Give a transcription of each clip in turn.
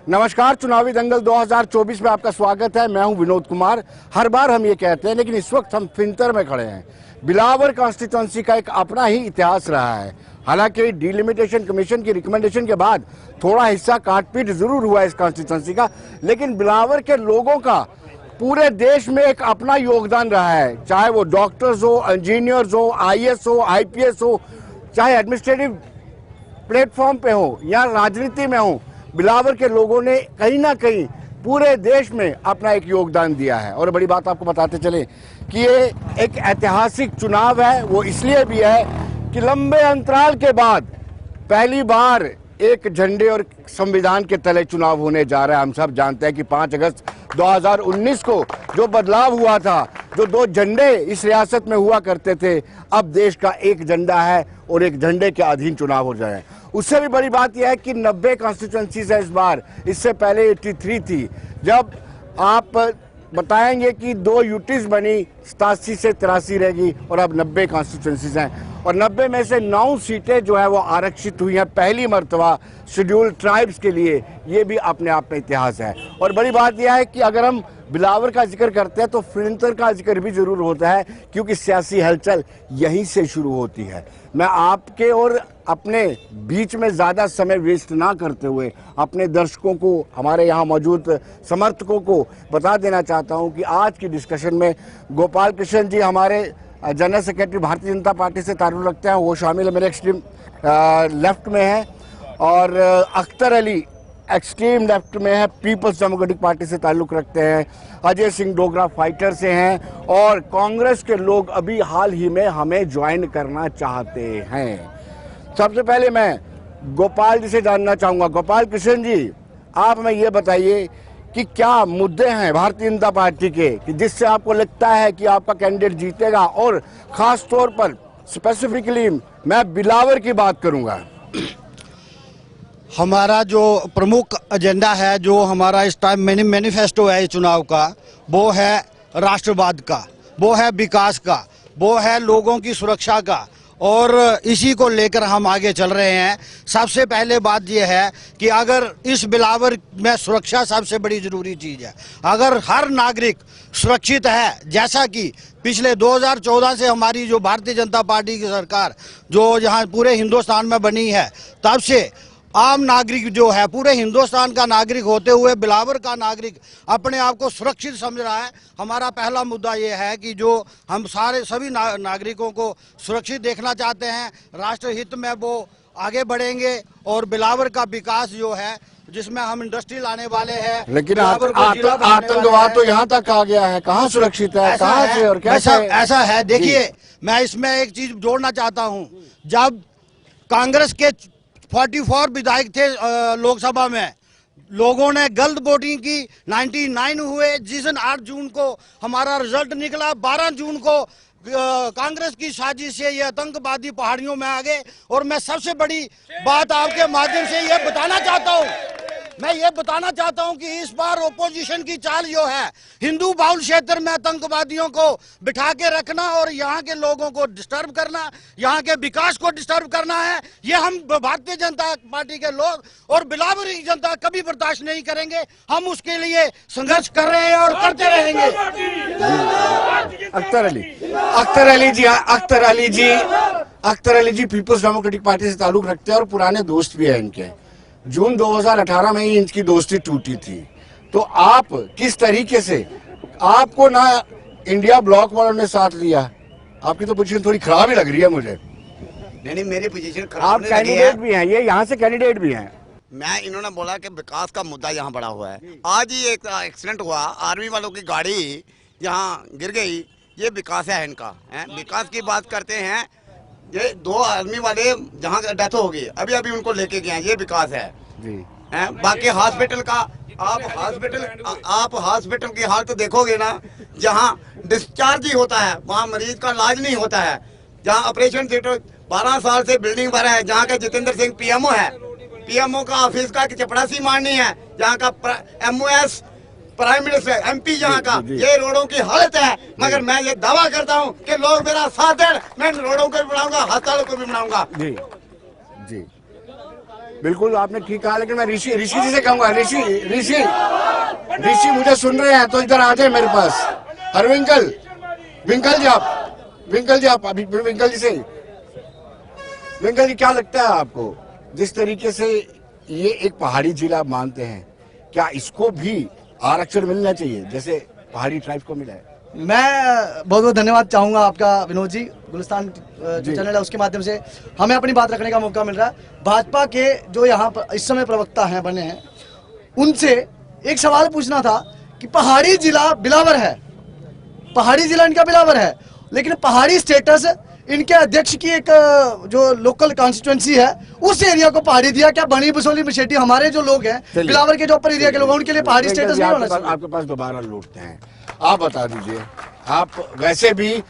नमस्कार, चुनावी दंगल 2024 में आपका स्वागत है। मैं हूं विनोद कुमार। हर बार हम ये कहते हैं, लेकिन इस वक्त हम फिंतर में खड़े हैं। बिलावर कॉन्स्टिट्यूंसी का एक अपना ही इतिहास रहा है। हालांकि डिलिमिटेशन कमीशन की रिकमेंडेशन के बाद थोड़ा हिस्सा काटपीट जरूर हुआ इस कॉन्स्टिट्यूंसी का, लेकिन बिलावर के लोगों का पूरे देश में एक अपना योगदान रहा है। चाहे वो डॉक्टर्स हो, इंजीनियर्स हो, IAS हो, IPS हो, चाहे एडमिनिस्ट्रेटिव प्लेटफॉर्म पे हो या राजनीति में हो, बिलावर के लोगों ने कहीं ना कहीं पूरे देश में अपना एक योगदान दिया है। और बड़ी बात आपको बताते चले कि ये एक ऐतिहासिक चुनाव है। वो इसलिए भी है कि लंबे अंतराल के बाद पहली बार एक झंडे और संविधान के तले चुनाव होने जा रहा है। हम सब जानते हैं कि 5 अगस्त 2019 को जो बदलाव हुआ था, जो 2 झंडे इस रियासत में हुआ करते थे, अब देश का एक झंडा है और एक झंडे के अधीन चुनाव हो जाए। उससे भी बड़ी बात यह है कि 90 कॉन्स्टिट्यूंसीज है इस बार। इससे पहले 83 थी। जब आप बताएंगे कि 2 यूटीज बनी, 87 से 83 रहेगी और अब 90 कॉन्स्टिट्यूंसीज हैं और 90 में से 9 सीटें जो है वो आरक्षित हुई हैं पहली मर्तबा शेड्यूल्ड ट्राइब्स के लिए। ये भी अपने आप में इतिहास है। और बड़ी बात यह है कि अगर हम बिलावर का जिक्र करते हैं तो फिंतर का जिक्र भी जरूर होता है, क्योंकि सियासी हलचल यहीं से शुरू होती है। मैं आपके और अपने बीच में ज़्यादा समय वेस्ट ना करते हुए अपने दर्शकों को, हमारे यहाँ मौजूद समर्थकों को बता देना चाहता हूँ कि आज की डिस्कशन में गोपाल कृष्ण जी हमारे general secretary Bharatiya Janata party से ताल्लुक़ रखते हैं, वो शामिल है, मेरे एक्सट्रीम लेफ्ट में है। और अख्तर अली एक्सट्रीम लेफ्ट में है, पीपल्स डेमोक्रेटिक पार्टी से ताल्लुक़ रखते हैं। अजय सिंह डोगरा फाइटर से हैं और कांग्रेस के लोग अभी हाल ही में हमें ज्वाइन करना चाहते हैं। सबसे पहले मैं गोपाल जी से जानना चाहूँगा। गोपाल कृष्ण जी, आप हमें ये बताइए कि क्या मुद्दे हैं भारतीय जनता पार्टी के कि जिससे आपको लगता है कि आपका कैंडिडेट जीतेगा, और ख़ास तौर पर स्पेसिफिकली मैं बिलावर की बात करूँगा। हमारा जो प्रमुख एजेंडा है, जो हमारा इस टाइम मैनिफेस्टो है इस चुनाव का, वो है राष्ट्रवाद का, वो है विकास का, वो है लोगों की सुरक्षा का, और इसी को लेकर हम आगे चल रहे हैं। सबसे पहले बात यह है कि अगर इस बिलावर में सुरक्षा सबसे बड़ी ज़रूरी चीज़ है। अगर हर नागरिक सुरक्षित है, जैसा कि पिछले 2014 से हमारी जो भारतीय जनता पार्टी की सरकार जो यहाँ पूरे हिंदुस्तान में बनी है, तब से आम नागरिक जो है, पूरे हिंदुस्तान का नागरिक होते हुए बिलावर का नागरिक अपने आप को सुरक्षित समझ रहा है। हमारा पहला मुद्दा ये है कि जो हम सभी नागरिकों को सुरक्षित देखना चाहते हैं, राष्ट्र हित में वो आगे बढ़ेंगे और बिलावर का विकास जो है, जिसमें हम इंडस्ट्री लाने वाले हैं। लेकिन आतंकवाद तो यहाँ तक आ गया है, कहाँ सुरक्षित है, कहाँ से और कैसे? ऐसा है, देखिए, मैं इसमें एक चीज जोड़ना चाहता हूँ। जब कांग्रेस के 44 विधायक थे लोकसभा में, लोगों ने गलत वोटिंग की, 99 हुए। जिस दिन 8 जून को हमारा रिजल्ट निकला, 12 जून को कांग्रेस की साजिश से ये आतंकवादी पहाड़ियों में आ गए। और मैं सबसे बड़ी बात आपके माध्यम से ये बताना चाहता हूँ, कि इस बार ओपोजिशन की चाल जो है, हिंदू बाहुल क्षेत्र में आतंकवादियों को बिठा के रखना और यहाँ के लोगों को डिस्टर्ब करना, यहाँ के विकास को डिस्टर्ब करना है। ये हम भारतीय जनता पार्टी के लोग और बिलावर की जनता कभी बर्दाश्त नहीं करेंगे। हम उसके लिए संघर्ष कर रहे हैं और करते रहेंगे। अख्तर अली जी पीपल्स डेमोक्रेटिक पार्टी से ताल्लुक़ रखते हैं और पुराने दोस्त भी हैं इनके। जून 2018 में ही इनकी दोस्ती टूटी थी। तो आप किस तरीके से, आपको ना इंडिया ब्लॉक वालों ने साथ लिया, आपकी तो पोजीशन थोड़ी खराब ही लग रही है मुझे। नहीं, मेरी पोजीशन खराब आप कैंडिडेट भी हैं, ये यहाँ से कैंडिडेट भी हैं। मैं, इन्होंने बोला कि विकास का मुद्दा यहाँ बड़ा हुआ है। आज ही एक एक्सीडेंट हुआ, आर्मी वालों की गाड़ी यहाँ गिर गई, ये विकास है इनका। विकास की बात करते हैं, ये 2 आर्मी वाले जहाँ डेथ हो गई, अभी उनको लेके गए हैं, ये विकास है जी। बाकी हॉस्पिटल का, आप हॉस्पिटल की हालत तो देखोगे ना, जहाँ डिस्चार्ज ही होता है वहाँ मरीज का इलाज नहीं होता है। जहाँ ऑपरेशन थिएटर 12 साल से बिल्डिंग बना है, जहाँ का जितेंद्र सिंह PMO है, PMO का ऑफिस का चपड़ासी मारनी है, जहाँ का MOS प्राइम मिनिस्टर MP यहाँ का, ये रोडों की हालत है। मगर मैं ये दावा करता हूँ कि लोग मेरा साथ दें, मैं रोडों को भी बनाऊंगा, अस्पतालों को भी बनाऊंगा। जी जी। बिल्कुल आपने ठीक कहा, लेकिन मैं ऋषि जी से कहूंगा, ऋषि मुझे सुन रहे हैं तो इधर आ जाए मेरे पास। हरविंकल विंकल जी आप अभी विंकल जी से, विंकल जी क्या लगता है आपको, जिस तरीके से ये एक पहाड़ी जिला आप मानते हैं, क्या इसको भी आरक्षण मिलना चाहिए जैसे पहाड़ी ट्राइब्स को मिला है? मैं बहुत बहुत धन्यवाद चाहूंगा आपका विनोद जी, गुलिस्तान जो चैनल है उसके माध्यम से हमें अपनी बात रखने का मौका मिल रहा है। भाजपा के जो यहाँ पर इस समय प्रवक्ता हैं बने हैं, उनसे एक सवाल पूछना था कि पहाड़ी जिला बिलावर है, पहाड़ी जिला इनका बिलावर है, लेकिन पहाड़ी स्टेटस इनके अध्यक्ष की एक जो लोकल कॉन्स्टिट्यूएंसी है उस एरिया को पहाड़ी दिया। क्या बनी बसोली मशेटी हमारे जो लोग हैं बिलावर के जो ऊपर एरिया के लोग हैं उनके लिए पहाड़ी स्टेटस नहीं होना चाहिए? आपके पास दोबारा लौटते हैं, आप बता दीजिए, आप वैसे भी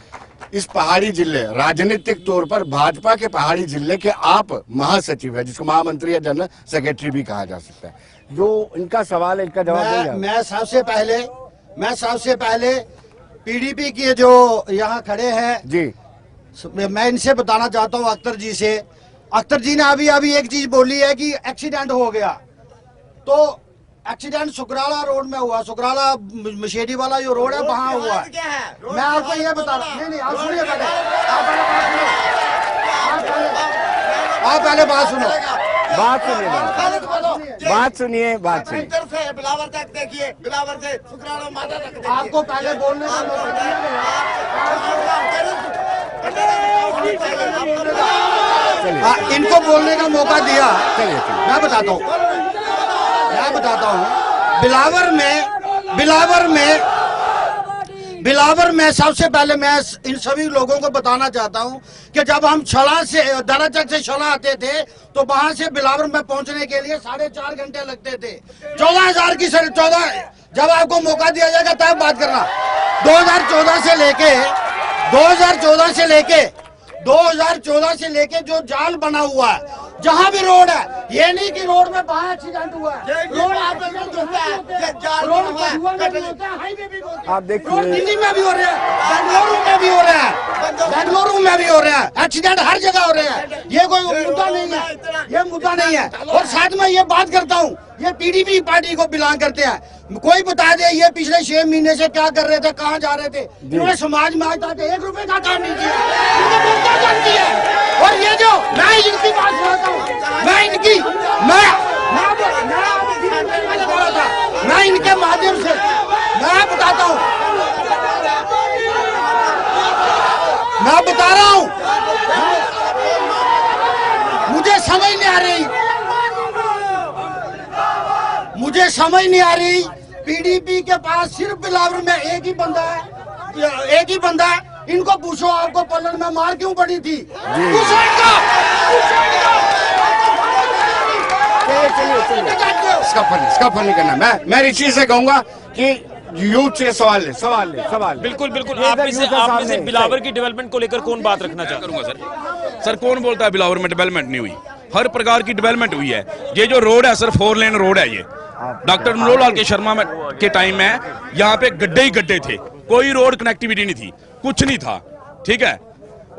इस पहाड़ी जिले राजनीतिक तौर पर भाजपा के पहाड़ी जिले के आप महासचिव है, जिसको महामंत्री या जनरल सेक्रेटरी भी कहा जा सकता है, जो इनका सवाल है इनका जवाब देंगे? मैं सबसे पहले पीडीपी के जो यहाँ खड़े हैं जी, मैं इनसे बताना चाहता हूँ अख्तर जी से। अख्तर जी ने अभी एक चीज बोली है कि एक्सीडेंट हो गया, तो एक्सीडेंट सुकराला रोड में हुआ, सुकराला मशेडी वाला जो रोड है वहाँ हुआ है। मैं आपको ये बता रहा, नहीं आप सुनिए पहले, आप पहले बात सुनो, बात सुनिए। बिलावर तक देखिए, बिलावर से सुकराला माता तक देखिए। आपको पहले बोलने का मौका दिया गया, इनको बोलने का मौका दिया। मैं बताता हूँ बिलावर में सबसे पहले मैं इन सभी लोगों को बताना चाहता हूँ कि जब हम छला से दराचक से छला आते थे तो वहां से बिलावर में पहुंचने के लिए 4.5 घंटे लगते थे। 14,000 की 14, जब आपको मौका दिया जाएगा तब बात करना। 2014 से लेके जो जाल बना हुआ है, जहाँ भी रोड है, ये नहीं कि रोड में वहाँ एक्सीडेंट हुआ है, आप देखिए, रोड दिल्ली में भी हो रहा है, बेंगलुरु में भी हो रहा है, एक्सीडेंट हर जगह हो रहे हैं। ये कोई मुद्दा नहीं है, और साथ में ये बात करता हूँ, ये पीडीपी पार्टी को बिलोंग करते हैं। कोई बता दे ये पिछले 6 महीने से क्या कर रहे थे, कहाँ जा रहे थे? इन्होंने समाज में आज तक 1 रुपए का काम नहीं किया, और ये जो मैं इनकी बात सुनाता हूँ, मैं इनके माध्यम से मैं बताता हूँ, मैं बता रहा हूँ, मुझे समझ नहीं आ रही पीडीपी के पास सिर्फ बिलावर में एक ही बंदा है। इनको पूछो आपको पलन में मार क्यों पड़ी थी? पूछो इनको। इसका फन नहीं करना। मैं ऋषि से कहूंगा कि यूथ से सवाल बिल्कुल आप में से बिलावर की डेवलपमेंट को लेकर कौन बात रखना चाहता हूँ? सर कौन बोलता है बिलावर में डेवलपमेंट नहीं हुई? हर प्रकार की डेवलपमेंट हुई है। ये जो रोड है सर 4 लेन रोड है। ये डॉक्टर मनोहर लाल के शर्मा के टाइम में यहाँ पे गड्ढे ही गड्ढे थे, कोई रोड कनेक्टिविटी नहीं थी, कुछ नहीं था, ठीक है।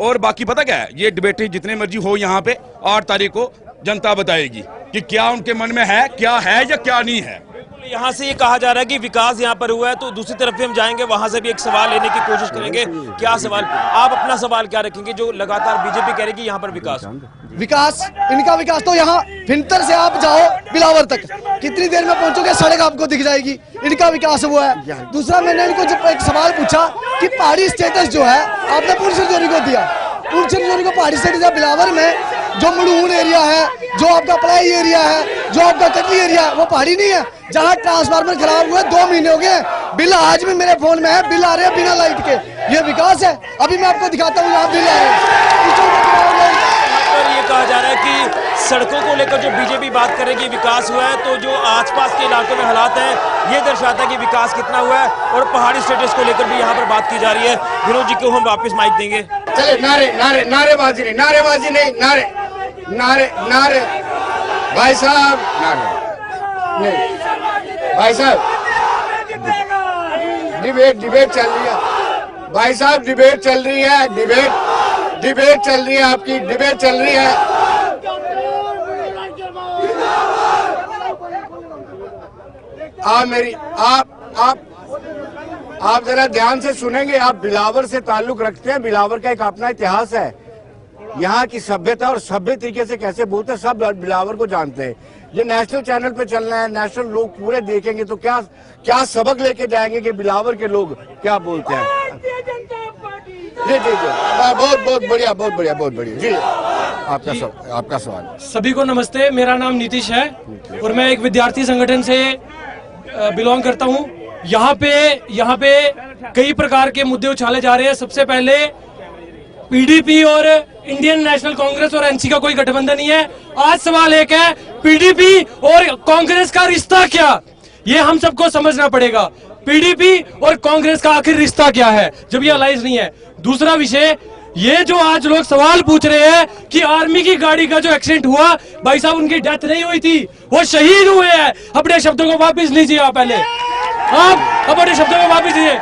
और बाकी पता क्या है, ये डिबेटें जितने मर्जी हो यहाँ पे 8 तारीख को जनता बताएगी कि क्या उनके मन में है, क्या है या क्या नहीं है। यहाँ से ये कहा जा रहा है कि विकास यहाँ पर हुआ है, तो दूसरी तरफ भी हम जाएंगे, वहां से भी एक सवाल लेने की कोशिश करेंगे। क्या सवाल, आप अपना सवाल क्या रखेंगे जो लगातार बीजेपी कह रही है कि यहाँ पर विकास इनका विकास तो यहाँ फिंतर से आप जाओ बिलावर तक, कितनी देर में पहुंचोगे, सड़क आपको दिख जाएगी, इनका विकास हुआ है। दूसरा मैंने इनको जब एक सवाल पूछा कि पहाड़ी स्टेटस जो है आपने पुरसरजोरी को दिया, पुरसरजोरी को पहाड़ी स्टेटस है। बिलावर में जो मड़ून एरिया है, जो आपका पलाई एरिया है, जो आपका कटली एरिया है, वो पहाड़ी नहीं है। जहाँ ट्रांसफार्मर खराब हुए 2 महीने हो गए, बिल आज भी मेरे फोन में है, बिल आ रहे हैं बिना लाइट के। ये विकास है? अभी मैं आपको दिखाता हूँ, यहाँ बिल आ रहे हैं। ये कहा जा रहा है कि सड़कों को लेकर जो बीजेपी बात कर रही है कि विकास हुआ है, तो जो आसपास के इलाकों में हालात हैं ये दर्शाता है कि विकास कितना हुआ है। और पहाड़ी स्टेटस को लेकर भी यहाँ पर बात की जा रही है। विनोद जी को हम वापस माइक देंगे। चले नारेबाजी नहीं, भाई साहब डिबेट चल रही है, भाई साहब डिबेट चल रही है, आपकी डिबेट चल रही है। आप जरा ध्यान से सुनेंगे। आप बिलावर से ताल्लुक रखते हैं, बिलावर का एक अपना इतिहास है, यहाँ की सभ्यता और सभ्य तरीके से कैसे बोलते हैं सब बिलावर को जानते हैं। ये नेशनल चैनल पे चलना है, नेशनल लोग पूरे देखेंगे तो क्या क्या सबक लेके जाएंगे कि बिलावर के लोग क्या बोलते हैं। जी जी जी, बहुत बहुत बढ़िया, बहुत बढ़िया, बहुत बढ़िया जी। आपका सवाल। सभी को नमस्ते, मेरा नाम नीतीश है और मैं एक विद्यार्थी संगठन से बिलोंग करता हूं। यहाँ पे कई प्रकार के मुद्दे उछाले जा रहे हैं। सबसे पहले पीडीपी और इंडियन नेशनल कांग्रेस और एनसी का कोई गठबंधन नहीं है। आज सवाल एक है, पीडीपी और कांग्रेस का रिश्ता क्या, ये हम सबको समझना पड़ेगा। पीडीपी और कांग्रेस का आखिर रिश्ता क्या है जब ये अलायंस नहीं है। दूसरा विषय, ये जो आज लोग सवाल पूछ रहे हैं कि आर्मी की गाड़ी का जो एक्सीडेंट हुआ, भाई साहब उनकी डेथ नहीं हुई थी, वो शहीद हुए हैं। अपने शब्दों को वापस लीजिए, आप पहले आप अपने शब्दों को वापस लीजिए।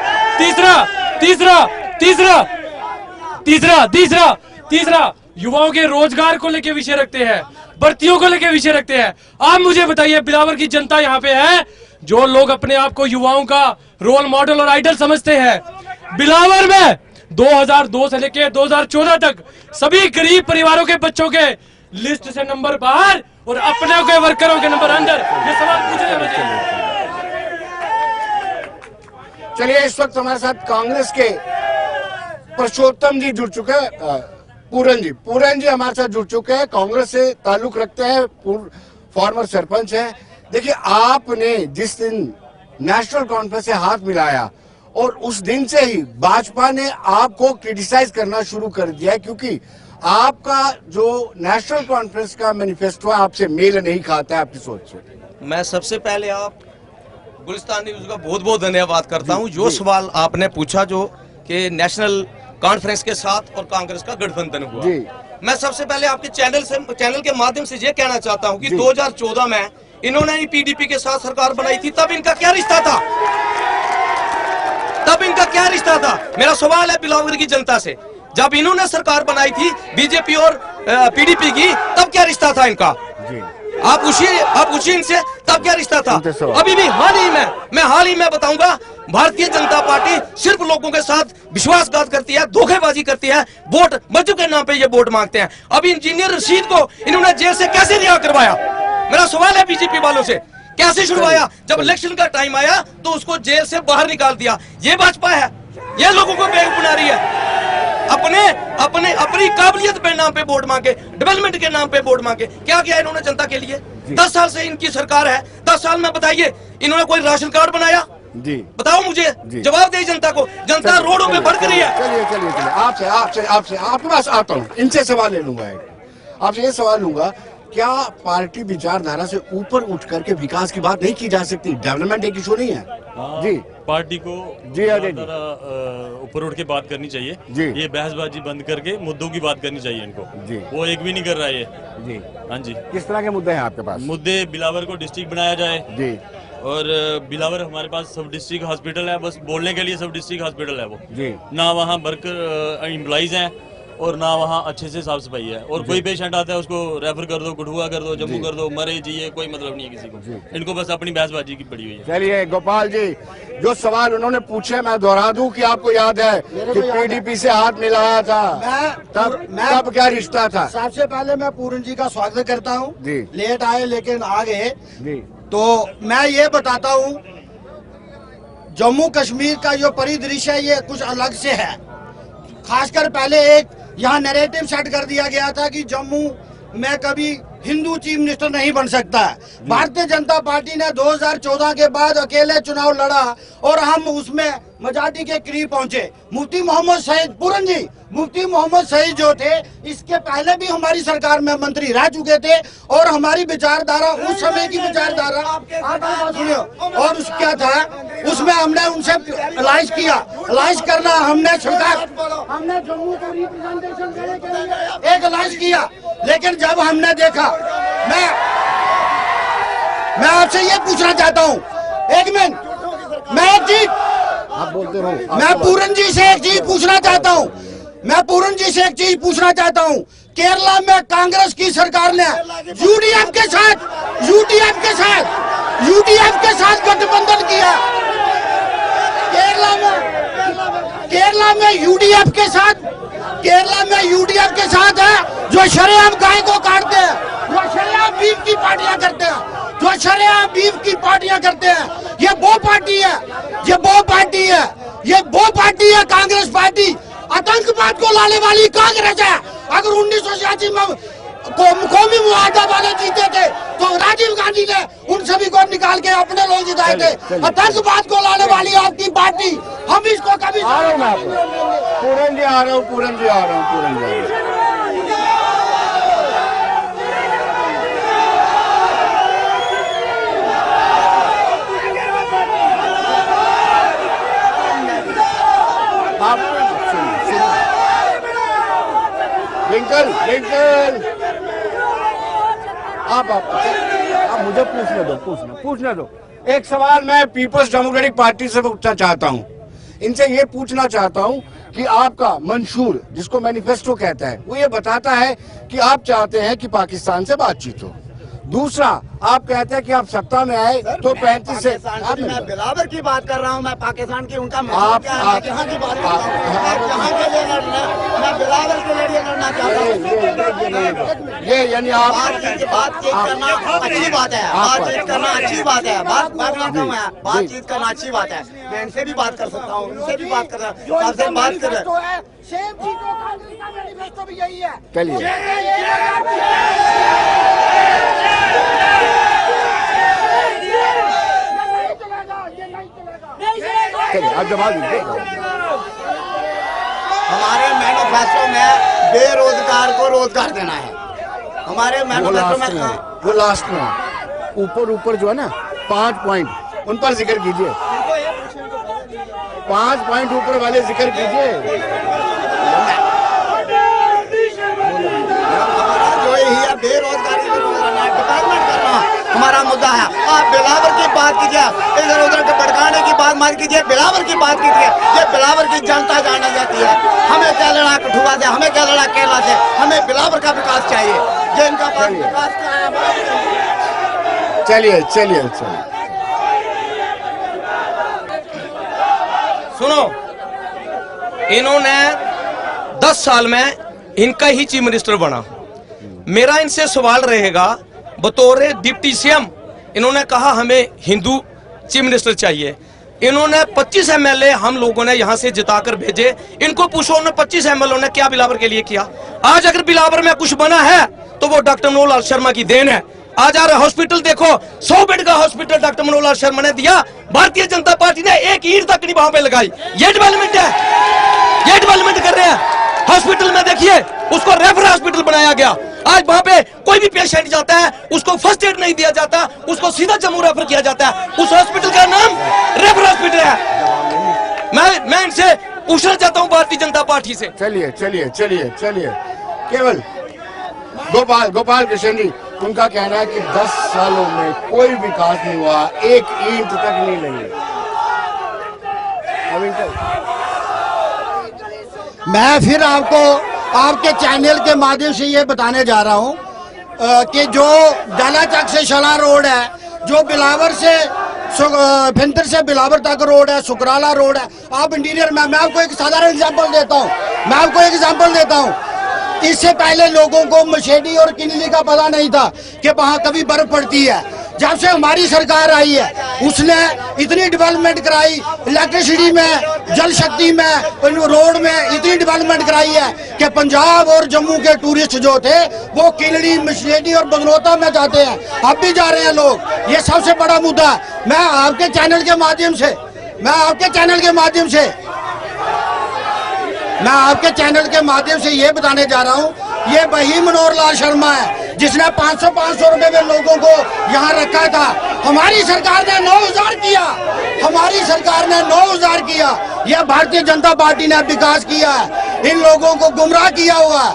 तीसरा युवाओं के रोजगार को लेकर विषय रखते हैं, भर्तियों को लेकर विषय रखते हैं। आप मुझे बताइए, बिलावर की जनता यहाँ पे है जो लोग अपने आप को युवाओं का रोल मॉडल और आइडल समझते हैं। बिलावर में 2002 से लेकर 2014 तक सभी गरीब परिवारों के बच्चों के लिस्ट से नंबर बाहर और अपने के वर्करों के नंबर अंदर। ये सवाल पूछने मुझे। चलिए, इस वक्त हमारे साथ कांग्रेस के पुरुषोत्तम जी जुड़ चुके हैं। पूरन जी हमारे साथ जुड़ चुके हैं, कांग्रेस से ताल्लुक रखते हैं, फॉर्मर सरपंच हैं। देखिए, आपने जिस दिन नेशनल कॉन्फ्रेंस से हाथ मिलाया और उस दिन से ही भाजपा ने आपको क्रिटिसाइज करना शुरू कर दिया है, क्योंकि आपका जो नेशनल कॉन्फ्रेंस का मैनिफेस्टो है आपसे मेल नहीं खाता है आपकी सोच से। मैं सबसे पहले आप गुलिस्तान न्यूज का बहुत बहुत धन्यवाद करता हूं। जो सवाल आपने पूछा, जो कि नेशनल कॉन्फ्रेंस के साथ और कांग्रेस का गठबंधन हुआ, मैं सबसे पहले आपके चैनल के माध्यम से ये कहना चाहता हूं कि 2014 में इन्होंने ही पीडीपी के साथ सरकार बनाई थी। तब इनका क्या रिश्ता था? मेरा सवाल है बिलावर की जनता से, जब इन्होंने सरकार बनाई थी बीजेपी और पीडीपी की, तब क्या रिश्ता था इनका? आप पूछिए इनसे, तब क्या रिश्ता था? अभी भी हाल ही में बताऊंगा, भारतीय जनता पार्टी सिर्फ लोगों के साथ विश्वासघात करती है, धोखेबाजी करती है, वोट मजहब के नाम पे ये वोट मांगते हैं। अभी इंजीनियर रशीद को इन्होंने जेल से कैसे रिहा करवाया? मेरा सवाल है बीजेपी वालों से, कैसे छुड़वाया? जब इलेक्शन का टाइम आया तो उसको जेल से बाहर निकाल दिया। ये भाजपा है, ये लोगों को बेवकूफ बना रही है। अपनी काबिलियत पे नाम पे वोट मांगे, डेवलपमेंट के नाम पे वोट मांगे। क्या किया इन्होंने जनता के लिए? 10 साल से इनकी सरकार है, 10 साल में बताइए इन्होंने कोई राशन कार्ड बनाया? जी बताओ मुझे, जवाब दे जनता को। जनता रोडों पे भड़क रही है। चलिए, आपके पास आता हूँ, इनसे सवाल ले लूंगा। आपसे ये सवाल लूंगा, क्या पार्टी विचारधारा से ऊपर उठ करके विकास की बात नहीं की जा सकती? डेवलपमेंट एक इशू नहीं है? जी, पार्टी को जी ऊपर उठ के बात करनी चाहिए जी। ये बहसबाजी बंद करके मुद्दों की बात करनी चाहिए इनको जी। वो एक भी नहीं कर रहा है ये जी। हाँ जी, किस तरह के मुद्दे हैं आपके पास? मुद्दे, बिलावर को डिस्ट्रिक्ट बनाया जाए जी, और बिलावर हमारे पास सब डिस्ट्रिक्ट हॉस्पिटल है, बस बोलने के लिए सब डिस्ट्रिक्ट हॉस्पिटल है वो जी। ना वहाँ वर्कर एम्प्लॉइज हैं और ना वहाँ अच्छे से साफ सफाई है, और कोई पेशेंट आता है उसको रेफर कर दो, गुड़ुआ कर दो, जम्मू कर दो, मरे जिए, कोई मतलब नहीं है किसी को। इनको बस अपनी बहसबाजी की पड़ी हुई है। चलिए गोपाल जी, जो सवाल उन्होंने पूछे मैं दोहरा दूं कि आपको याद है कि पीडीपी से हाथ मिलाया था, तब क्या रिश्ता था? सबसे पहले मैं पूरन जी का स्वागत करता हूँ। लेट आए लेकिन आ गए। तो मैं ये बताता हूँ, जम्मू कश्मीर का जो परिदृश्य है ये कुछ अलग से है। खासकर पहले एक यहाँ नैरेटिव सेट कर दिया गया था कि जम्मू में कभी हिंदू चीफ मिनिस्टर नहीं बन सकता है। भारतीय जनता पार्टी ने 2014 के बाद अकेले चुनाव लड़ा और हम उसमें मेजॉरिटी के करीब पहुंचे। मुफ्ती मोहम्मद सईद, पूरन जी, मुफ्ती मोहम्मद सईद जो थे, इसके पहले भी हमारी सरकार में मंत्री रह चुके थे और हमारी विचारधारा, उस समय की विचारधारा सुनियो, और उस क्या था, उसमें हमने उनसे अलाइज किया। अलाइज करना हमने जम्मू को रिप्रेजेंटेशन देने के लिए एक अलाइज किया, लेकिन जब हमने देखा, मैं आपसे ये पूछना चाहता हूँ, एक मिनट, मैं एक चीज आप बोलते रहो। मैं पूरन जी से एक चीज पूछना चाहता हूँ, केरला में कांग्रेस की सरकार ने यूडीएफ के साथ गठबंधन यूडीएफ के साथ, केरला में यूडीएफ के साथ है, जो शरेआम गाय को काटते हैं, जो शरेआम बीफ की पार्टियां करते हैं, जो शरेआम बीफ की पार्टियां करते हैं। ये वो पार्टी है, ये वो पार्टी है, ये वो पार्टी है कांग्रेस पार्टी। आतंकवाद को लाने वाली कांग्रेस है। अगर 1986 में कौमी मुआहदा वाले जीते थे तो राजीव गांधी ने उन सभी को निकाल के अपने लोग जिताए थे। आतंकवाद को लाने वाली आपकी पार्टी, हम इसको कभी आ रहा हूँ मैं पूरन जी, आ रहा हूँ पूरन जी, आ रहा हूँ पूरन जी। आप विंकल विंकल आप मुझे पूछने दो। एक सवाल मैं पीपल्स डेमोक्रेटिक पार्टी से पूछना चाहता हूं, इनसे ये पूछना चाहता हूं कि आपका मंशूर, जिसको मैनिफेस्टो कहता है, वो ये बताता है कि आप चाहते हैं कि पाकिस्तान से बातचीत हो। दूसरा, आप कहते हैं कि आप सत्ता में आए तो 35 से मैं बिलावर की बात कर रहा हूँ, मैं पाकिस्तान की उनका आप यहाँ की बात कर रहा हूँ, यहाँ के लिए लड़ना, मैं बिलावर के लिए लड़ना चाहता हूँ। ये यानी आप बातचीत करना अच्छी बात है, बातचीत करना अच्छी बात है, बातचीत करना अच्छी बात है। मैं इनसे भी बात कर सकता हूँ, इनसे भी बात कर रहा हूँ, सबसे बात कर रहा हूँ। सेम चीज तो कांग्रेस का मैनिफेस्टो भी यही है। चलिए आप जवाब दीजिए। हमारे मैनिफेस्टो में बेरोजगार को रोजगार देना है। हमारे मैनिफेस्टो में वो लास्ट में ऊपर जो है ना 5 पॉइंट, उन पर जिक्र कीजिए। 5 पॉइंट ऊपर वाले जिक्र कीजिए। जो यही है बेरोजगारी को डेवलपमेंट करना हमारा मुद्दा है। आप बिलावर की बात कीजिए, इधर उधर के भड़काने की बात मत कीजिए, बिलावर की बात कीजिए। ये बिलावर की जनता जाना जाती है। हमें क्या लड़ा कठुआ से, हमें क्या लड़ा केरला से, हमें बिलावर का विकास चाहिए। ये इनका विकास का है। चलिए सुनो, इन्होंने 10 साल में इनका ही चीफ मिनिस्टर बना। मेरा इनसे सवाल रहेगा, बतौर डिप्टी सीएम इन्होंने कहा हमें हिंदू चीफ मिनिस्टर चाहिए। इन्होंने 25 एमएलए हम लोगों ने यहां से जिताकर भेजे। इनको पूछो उन्होंने 25 एमएलए ने क्या बिलावर के लिए किया। आज अगर बिलावर में कुछ बना है तो वो डॉक्टर मनोहर शर्मा की देन है। आज आ रहा हॉस्पिटल देखो, 100 बेड का हॉस्पिटल डॉक्टर मनोहर शर्मा ने दिया। भारतीय जनता पार्टी ने एक ईंट तक नहीं वहां पे लगाई। ये डेवलपमेंट है, ये डेवलपमेंट कर रहे हैं। हॉस्पिटल में देखिए, उसको रेफर हॉस्पिटल बनाया गया। आज वहां पे कोई भी पेशेंट जाता है, उसको फर्स्ट एड नहीं दिया जाता, उसको सीधा जम्मू रेफर किया जाता है। उस हॉस्पिटल का नाम रेफर हॉस्पिटल है। मैं इनसे पूछना चाहता हूं भारतीय जनता पार्टी से। चलिए केवल गोपाल कृष्ण जी, उनका कहना है कि 10 सालों में कोई विकास नहीं हुआ, एक ईंट तक नहीं लगी। मैं फिर आपको आपके चैनल के माध्यम से ये बताने जा रहा हूँ कि जो डाला चक से शला रोड है, जो बिलावर से फिंतर से बिलावर तक रोड है, सुकराला रोड है, आप इंटीरियर में, मैं आपको एक साधारण एग्जांपल देता हूँ। इससे पहले लोगों को मशेडी और किनली का पता नहीं था कि वहाँ कभी बर्फ पड़ती है। जब से हमारी सरकार आई है, उसने इतनी डेवलपमेंट कराई, इलेक्ट्रिसिटी में, जल शक्ति में, रोड में इतनी डेवलपमेंट कराई है कि पंजाब और जम्मू के टूरिस्ट जो थे वो किनली, मशेडी और बगनौता में जाते हैं। अब भी जा रहे हैं लोग। ये सबसे बड़ा मुद्दा है। मैं आपके चैनल के माध्यम से ये बताने जा रहा हूँ, ये वही मनोहर लाल शर्मा है जिसने 500 रुपए में लोगों को यहाँ रखा था। हमारी सरकार ने 9000 किया। यह भारतीय जनता पार्टी ने विकास किया है, इन लोगों को गुमराह किया हुआ है।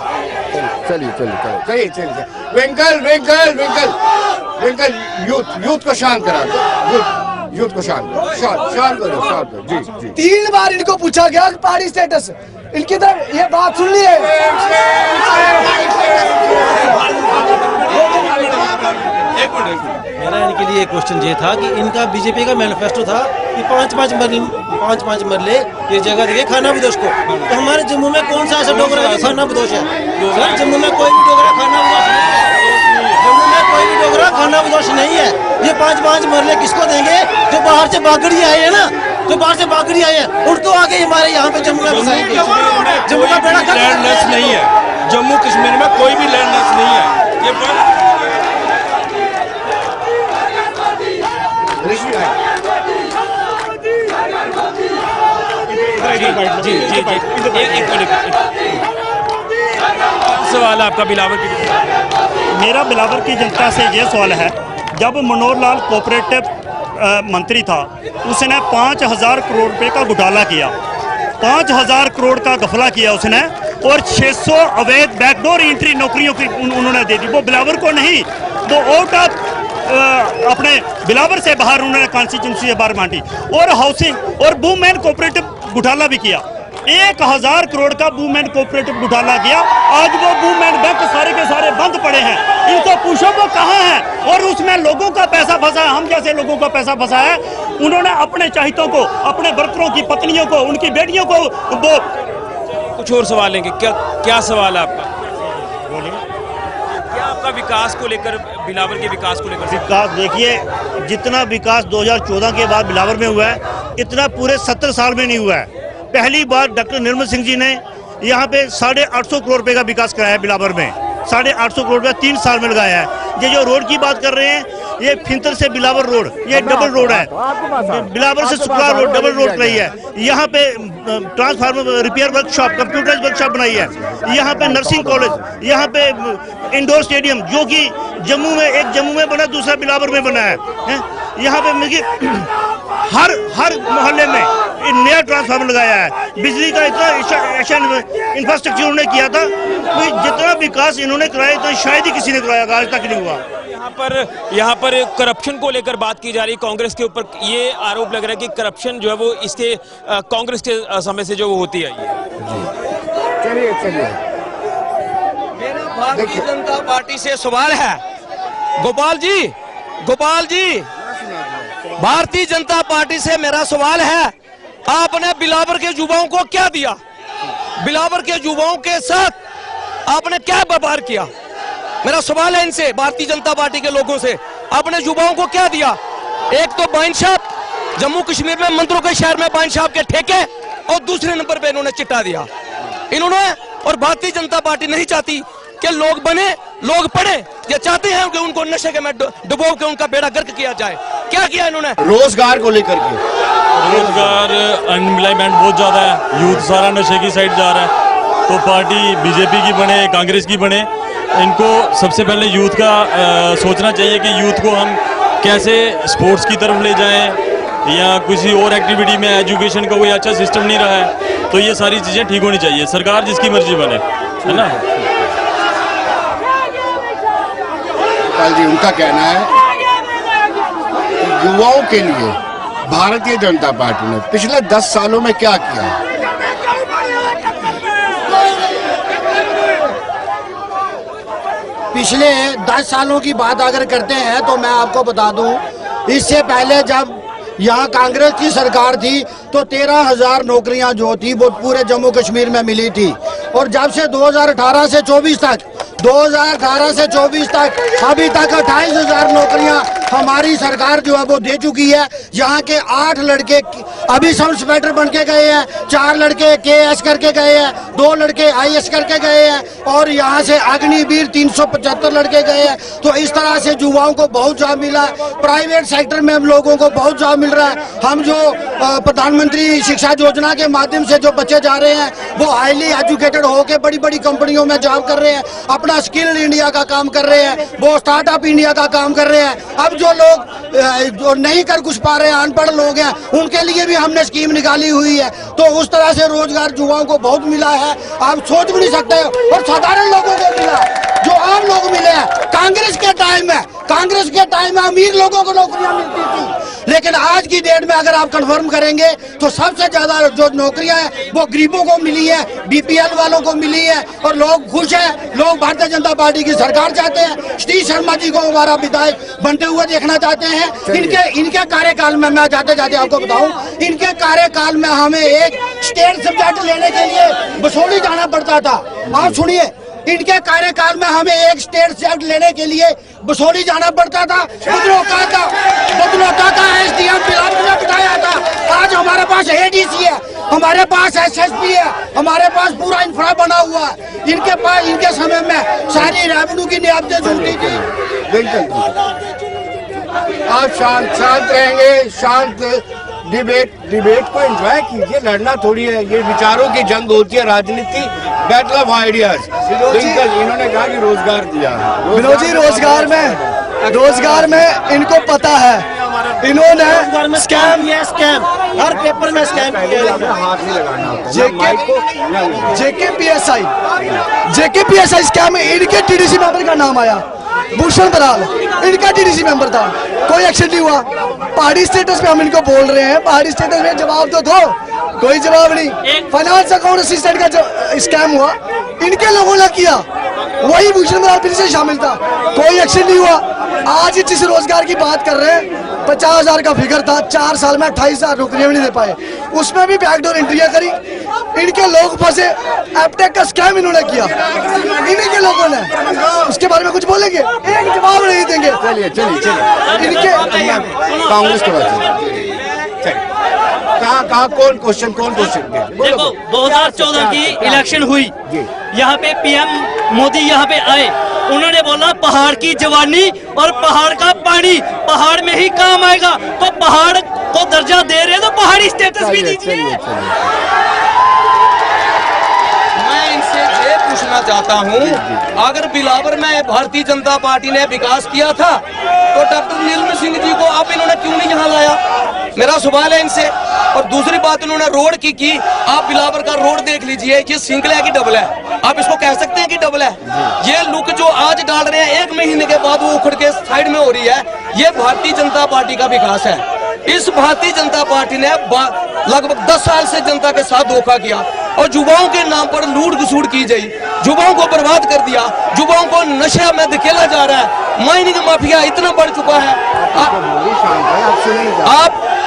चलिए विंकल यूथ को शांत करा दो, यूथ को शांत करो। जी 3 बार इनको पूछा गया पार्टी स्टेटस, इनकी तरफ ये बात सुन ली है। एक मिनट मेरा इनके लिए क्वेश्चन ये था कि इनका बीजेपी का मैनिफेस्टो था कि पाँच पाँच मरले ये जगह देंगे खाना बदोश को। तो हमारे जम्मू में कौन सा ऐसा डोगरा है जो खाना बदोश है? सर जम्मू में कोई भी डोगरा खाना बदोश नहीं है। जम्मू में कोई भी डोगरा खाना बदोश नहीं है। ये पाँच मरले किसको देंगे? जो बाहर से बागड़ी आए हैं ना, जो बाहर से बागड़ी आए हैं उनको आगे हमारे यहाँ पे जम्मू में बसाएंगे। जम्मू का बेड़ा लैंडलेस नहीं है, जम्मू कश्मीर में कोई भी लैंडलेस नहीं है। ये जी सवाल है आपका बिलावर की। मेरा बिलावर की जनता से ये सवाल है, जब मनोहर लाल कोऑपरेटिव मंत्री था उसने 5,000 करोड़ रुपए का घोटाला किया, 5,000 करोड़ का गफला किया उसने, और 600 अवैध बैकडोर एंट्री नौकरियों की उन्होंने दे दी। वो बिलावर को नहीं, वो आउट ऑफ अपने बिलावर से बाहर उन्होंने कॉन्स्टिट्यूंसी से बाहर बांटी। और हाउसिंग और वुमेन कोऑपरेटिव घोटाला भी किया, 1,000 करोड़ का वुमेन कोऑपरेटिव घोटाला किया। आज वो वुमेन बैंक सारे के सारे बंद पड़े हैं, इनको पूछो वो कहाँ हैं। और उसमें लोगों का पैसा फंसा है, हम जैसे लोगों का पैसा फंसा है। उन्होंने अपने चाहतों को, अपने वर्करों की पत्नियों को, उनकी बेटियों को वो कुछ और सवाल लेंगे। क्या सवाल है आपका? क्या आपका विकास को लेकर, बिलावर के विकास को लेकर? विकास देखिए, जितना विकास 2014 के बाद बिलावर में हुआ है इतना पूरे 70 साल में नहीं हुआ है। पहली बार डॉक्टर निर्मल सिंह जी ने यहाँ पे 850 करोड़ रुपए का विकास कराया है बिलावर में, 850 करोड़ रुपया 3 साल में लगाया है। ये जो रोड की बात कर रहे हैं, ये फिंतर से बिलावर रोड, ये डबल रोड है। बिलावर से शुक्ला रोड डबल रोड रही है। यहाँ पे transformer repair workshop, computerize workshop बनाई है। यहाँ पे नर्सिंग कॉलेज, यहाँ पे इंडोर स्टेडियम जो कि जम्मू में, एक जम्मू में बना, दूसरा बिलावर में बना है। यहाँ पे हर मोहल्ले में नया ट्रांसफार्मर लगाया है। बिजली का इतना इंफ्रास्ट्रक्चर उन्होंने किया था, जितना विकास इन्होंने कराया इतना शायद ही किसी ने कराया, आज तक नहीं हुआ। यहाँ पर करप्शन को लेकर बात की जा रही है। कांग्रेस के ऊपर ये आरोप लग रहा है कि करप्शन जो है वो इसके कांग्रेस के समय से जो वो होती आई है। चलिए मेरा भारतीय जनता पार्टी से सवाल है, गोपाल जी, भारतीय जनता पार्टी से मेरा सवाल है, आपने बिलावर के युवाओं को क्या दिया? बिलावर के युवाओं के साथ आपने क्या व्यापार किया? मेरा सवाल है इनसे, भारतीय जनता पार्टी के लोगों से, आपने युवाओं को क्या दिया? एक तो वाइन शॉप, जम्मू कश्मीर में मंत्रों के शहर में वाइन शॉप के ठेके, और दूसरे नंबर पे इन्होंने चिट्टा दिया इन्होंने। और भारतीय जनता पार्टी नहीं चाहती कि लोग बने, लोग पढ़े, ये चाहते हैं कि उनको नशे के में डुबो के उनका बेड़ा गर्क किया जाए। क्या किया इन्होंने? रोजगार को लेकर के, रोजगार अनएम्प्लॉयमेंट बहुत ज्यादा है, यूथ सारा नशे की साइड जा रहा है। तो पार्टी बीजेपी की बने, कांग्रेस की बने, इनको सबसे पहले यूथ का सोचना चाहिए कि यूथ को हम कैसे स्पोर्ट्स की तरफ ले जाएं या किसी और एक्टिविटी में। एजुकेशन का कोई अच्छा सिस्टम नहीं रहा है, तो ये सारी चीज़ें ठीक होनी चाहिए। सरकार जिसकी मर्जी बने, है ना। जी उनका कहना है युवाओं के लिए भारतीय जनता पार्टी ने पिछले 10 सालों में क्या किया? पिछले 10 सालों की बात अगर करते हैं तो मैं आपको बता दूं, इससे पहले जब यहाँ कांग्रेस की सरकार थी तो 13,000 नौकरियां जो थी वो पूरे जम्मू कश्मीर में मिली थी। और जब से 2018 से 24 तक अभी तक 28,000 नौकरियां हमारी सरकार जो है वो दे चुकी है। यहाँ के 8 लड़के अभी सब इंस्पेक्टर बन के गए हैं, 4 लड़के KS करके गए हैं, 2 लड़के IS करके गए हैं, और यहाँ से अग्निवीर 375 लड़के गए हैं। तो इस तरह से युवाओं को बहुत जॉब मिला है। प्राइवेट सेक्टर में हम लोगों को बहुत जॉब मिल रहा है। हम जो प्रधानमंत्री शिक्षा योजना के माध्यम से जो बच्चे जा रहे हैं वो हाईली एजुकेटेड होके बड़ी बड़ी कंपनियों में जॉब कर रहे हैं, अपना स्किल इंडिया का काम कर रहे हैं, वो स्टार्टअप इंडिया का काम कर रहे हैं। अब जो लोग जो नहीं कर कुछ पा रहे हैं, अनपढ़ लोग हैं, उनके लिए भी हमने स्कीम निकाली हुई है। तो उस तरह से रोजगार युवाओं को बहुत मिला है, आप सोच भी नहीं सकते, और साधारण लोगों को मिला। जो आम लोग मिले हैं। कांग्रेस के टाइम में अमीर लोगों को नौकरियां मिलती थी, लेकिन आज की डेट में अगर आप कंफर्म करेंगे तो सबसे ज्यादा जो नौकरियां हैं वो गरीबों को मिली है, बीपीएल वालों को मिली है, और लोग खुश हैं। लोग भारतीय जनता पार्टी की सरकार चाहते हैं। सतीश शर्मा जी को हमारा विधायक बनते हुए देखना चाहते हैं। इनके कार्यकाल में, मैं जाते जाते आपको बताऊं, इनके कार्यकाल में हमें एक स्टेट सब्जेक्ट लेने के लिए बसोली जाना पड़ता था। आप सुनिए, इनके कार्यकाल में हमें एक स्टेट सब्जेक्ट लेने के लिए बसोली जाना पड़ता था। बदनौता का एसडीएम बिलावल ने बिठाया था। आज हमारे पास एडीसी है, हमारे पास एसएसपी है, हमारे पास पूरा इंफ्रा बना हुआ है। इनके समय में सारी रेवेन्यू की नियामतें छूटी थी। आप शांत रहेंगे, शांत डिबेट को एंजॉय कीजिए। लड़ना थोड़ी है, ये विचारों की जंग होती है, राजनीति बैटल ऑफ आइडियाज। इन्होंने कहा कि रोजगार दिया। विनोद जी, रोजगार में इनको पता है, इन्होंने स्कैम हर पेपर में स्कैम हाथ नहीं लगाना। जेकेपीएसआई स्कैम में इनके टीडीसी मेंबर का नाम आया, भूषण बराल, इनका टीडीसी मेंबर था, कोई एक्शन नहीं हुआ। पहाड़ी स्टेटस पे हम इनको बोल रहे हैं, पहाड़ी स्टेटस में जवाब तो दो, कोई जवाब नहीं। फाइनेंस अकाउंट असिस्टेंट का स्कैम हुआ, इनके लोगों ने किया, वही भूषण बराल फिर से शामिल था, कोई एक्शन नहीं हुआ। आज जिस रोजगार की बात कर रहे हैं, 50,000 का फिगर था, 4 साल में 28,000 नौकरियां भी नहीं दे पाए, उसमें भी बैकडोर एंट्रियां करी। इनके लोग फंसे, एपटेक का स्कैम इन्होंने किया, इन्हीं के लोगों ने। उसके बारे में कुछ बोलेंगे? एक जवाब नहीं देंगे। चलिए इनके कांग्रेस के बाद कहाँ कौन क्वेश्चन देखो, 2014 की इलेक्शन हुई, यहाँ पे पीएम मोदी यहाँ पे आए, उन्होंने बोला पहाड़ की जवानी और पहाड़ का पानी पहाड़ में ही काम आएगा, तो पहाड़ को दर्जा दे रहे हैं तो पहाड़ी स्टेटस भी दीजिए। मैं इनसे ये पूछना चाहता हूँ, अगर बिलावर में भारतीय जनता पार्टी ने विकास किया था तो डॉक्टर नीलम सिंह जी को अब इन्होंने क्यों नहीं यहाँ लाया? मेरा सवाल है इनसे। और दूसरी बात, उन्होंने रोड की आप बिलावर का रोड देख लीजिए, ये सिंगल है कि डबल है? आप इसको कह सकते हैं कि डबल है? ये लुक जो आज डाल रहे हैं, 1 महीने के बाद वो उखड़ के साइड में हो रही है, ये भारतीय जनता पार्टी का विकास है। इस भारतीय जनता पार्टी ने लगभग 10 साल से जनता के साथ धोखा किया और युवाओं के नाम पर लूट घसूट की गई, युवाओं को बर्बाद कर दिया, युवाओं को नशे में धकेला जा रहा है, माइनिंग माफिया इतना बढ़ चुका है।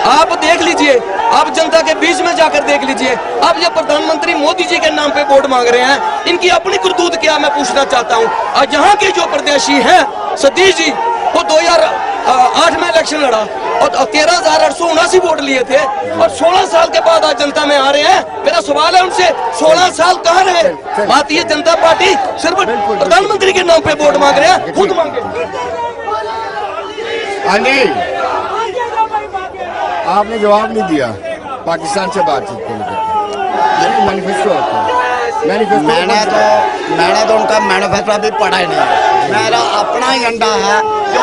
आप देख लीजिए, आप जनता के बीच में जाकर देख लीजिए। अब ये प्रधानमंत्री मोदी जी के नाम पे वोट मांग रहे हैं, इनकी अपनी करतूत क्या, मैं पूछना चाहता हूँ। और यहाँ के जो प्रत्याशी हैं, सतीश जी, वो 2008 में इलेक्शन लड़ा और 13,879 वोट लिए थे, और 16 साल के बाद आज जनता में आ रहे हैं। मेरा सवाल है उनसे, 16 साल कहाँ रहे? भारतीय जनता पार्टी सिर्फ प्रधानमंत्री के नाम पे वोट मांग रहे हैं, खुद मांगे। आपने जवाब नहीं दिया पाकिस्तान से बातचीत को लेकर। मैनिफेस्टो मैंने तो उनका मैनिफेस्टो अभी पढ़ा ही नहीं। मेरा अपना ही एजेंडा है, जो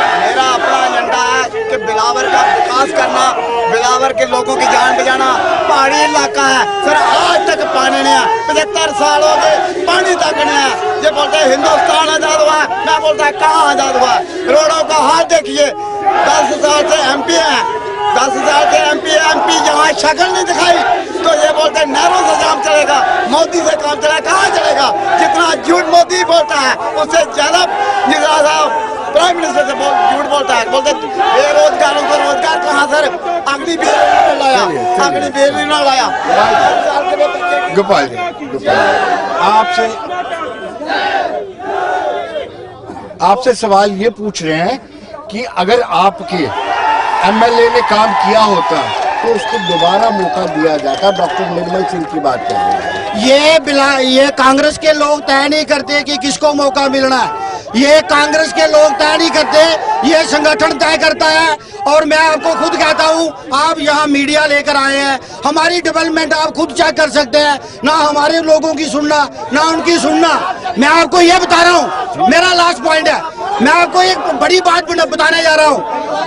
मेरा अपना एजेंडा है कि बिलावर का विकास करना, बिलावर के लोगों की जान बचाना। पहाड़ी इलाका है सर, आज तक पानी नहीं है, 75 साल हो गए, पानी तक नहीं है। ये बोलते हैं हिंदुस्तान आजाद हुआ है, मैं बोलता है कहाँ आजाद हुआ है? रोडों का हाल देखिए, 10 साल से एमपी है, 10 साल के एमपी यहाँ शक्ल नहीं दिखाई, तो ये बोलते हैं नहरों से काम चलेगा, मोदी से काम चलेगा। कहाँ चलेगा? जितना झूठ मोदी बोलता है उससे ज्यादा प्राइम मिनिस्टर से झूठ बोलता है। बोलते बेरोजगारों को रोजगार कहाँ सर? अग्नि बेल लाया, अग्नि बेल नहीं लाया। गोपाल आपसे सवाल ये पूछ रहे हैं कि अगर आपके एमएलए ने काम किया होता तो उसको दोबारा मौका दिया जाता। डॉक्टर निर्मल सिंह की बात कर रहे हैं। ये कांग्रेस के लोग तय नहीं करते कि किसको मौका मिलना है, ये कांग्रेस के लोग तय नहीं करते, ये संगठन तय करता है। और मैं आपको खुद कहता हूँ, आप यहाँ मीडिया लेकर आए हैं, हमारी डेवलपमेंट आप खुद चेक कर सकते हैं, ना हमारे लोगों की सुनना ना उनकी सुनना। मैं आपको ये बता रहा हूँ, मेरा लास्ट पॉइंट है, मैं आपको एक बड़ी बात बताने जा रहा हूँ।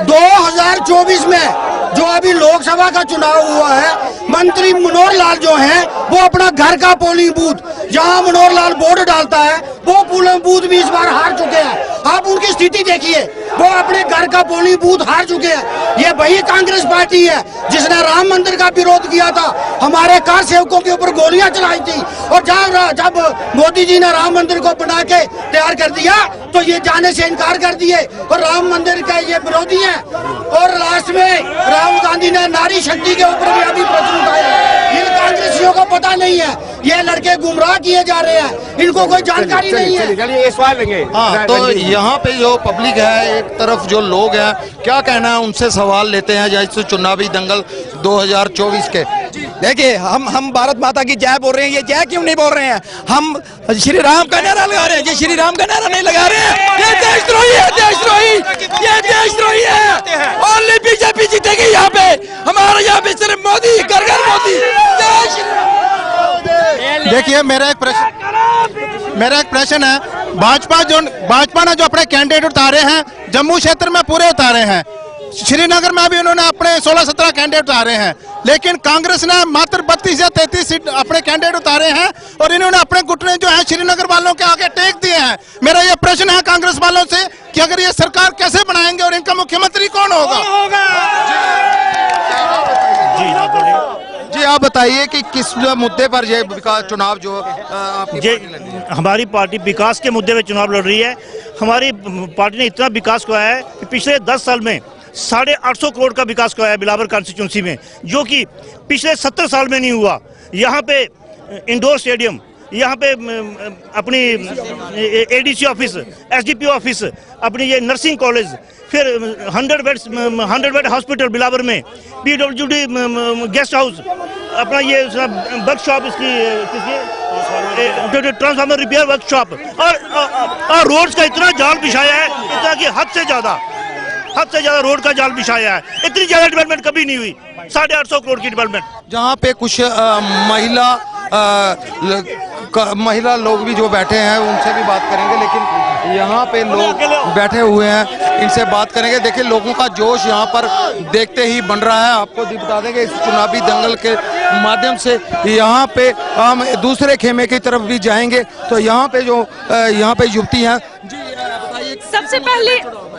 2024 में जो अभी लोकसभा का चुनाव हुआ है, मंत्री मनोहर लाल जो हैं वो अपना घर का पोलिंग बूथ जहां मनोहर लाल वोट डालता है वो पोलिंग बूथ भी इस बार हार चुके हैं। आप उनकी स्थिति देखिए, वो अपने घर का पोलिंग बूथ हार चुके हैं। ये वही कांग्रेस पार्टी है जिसने राम मंदिर का विरोध किया था, हमारे कार सेवकों के ऊपर गोलियां चलाई थी, और जब मोदी जी ने राम मंदिर को बना के तैयार कर दिया तो ये जाने से इनकार कर दिए और राम मंदिर का ये विरोधी है। और लास्ट में राहुल गांधी ने नारी शक्ति के ऊपर भी अभी प्रश्न उठाए। इन कांग्रेसियों को पता नहीं है, ये लड़के गुमराह किए जा रहे हैं, इनको कोई जानकारी नहीं है। चलिए सवाल लेंगे। हाँ, तो यहाँ पे जो पब्लिक है, एक तरफ जो लोग हैं, क्या कहना है उनसे सवाल लेते हैं जैसे चुनावी दंगल 2024 के। देखिए, हम भारत माता की जय बोल रहे हैं, ये जय क्यों नहीं बोल रहे हैं? हम श्री राम का नारा लगा रहे हैं, ये श्री राम का नारा नहीं लगा रहे हैं। ये देशद्रोही है, देशद्रोही, ये देशद्रोही है। ओनली बीजेपी जीतेगी यहाँ पे, हमारे यहाँ पे सिर्फ मोदी, घर घर मोदी। देखिए, मेरा एक प्रश्न है, भाजपा ने जो अपने कैंडिडेट उतारे हैं जम्मू क्षेत्र में पूरे उतारे हैं, श्रीनगर में भी उन्होंने अपने 16-17 कैंडिडेट उतारे हैं, लेकिन कांग्रेस ने मात्र 32 या 33 सीट अपने कैंडिडेट उतारे हैं और इन्होंने अपने घुटने जो है श्रीनगर वालों के आगे टेक दिए हैं। मेरा ये प्रश्न है कांग्रेस वालों से कि अगर ये सरकार कैसे बनाएंगे और इनका मुख्यमंत्री कौन होगा? जी आप बताइए कि किस मुद्दे पर ये विकास चुनाव जो हमारी पार्टी विकास के मुद्दे पे चुनाव लड़ रही है। हमारी पार्टी ने इतना विकास किया है कि पिछले 10 साल में 850 करोड़ का विकास किया है बिलावर कॉन्स्टिट्यूंसी में, जो कि पिछले 70 साल में नहीं हुआ। यहाँ पे इंडोर स्टेडियम, यहाँ पे अपनी एडीसी ऑफिस, एसडीपी ऑफिस, अपनी ये नर्सिंग कॉलेज, फिर 100 बेड हॉस्पिटल बिलावर में, पीडब्ल्यूडी गेस्ट हाउस, अपना ये वर्कशॉप, इसकी ट्रांसफार्मर रिपेयर वर्कशॉप, और रोड्स का इतना जाल बिछाया है, इतना कि हद से ज्यादा रोड का जाल बिछाया है। इतनी ज्यादा डेवलपमेंट कभी नहीं हुई, 850 करोड़ की डेवलपमेंट। जहाँ पे कुछ महिला लोग भी जो बैठे हैं उनसे भी बात करेंगे, लेकिन यहाँ पे लोग बैठे हुए हैं, इनसे बात करेंगे। देखिए, लोगों का जोश यहाँ पर देखते ही बन रहा है। आपको बता देंगे इस चुनावी दंगल के माध्यम से यहाँ पे हम दूसरे खेमे की तरफ भी जाएंगे, तो यहाँ पे युवती हैं।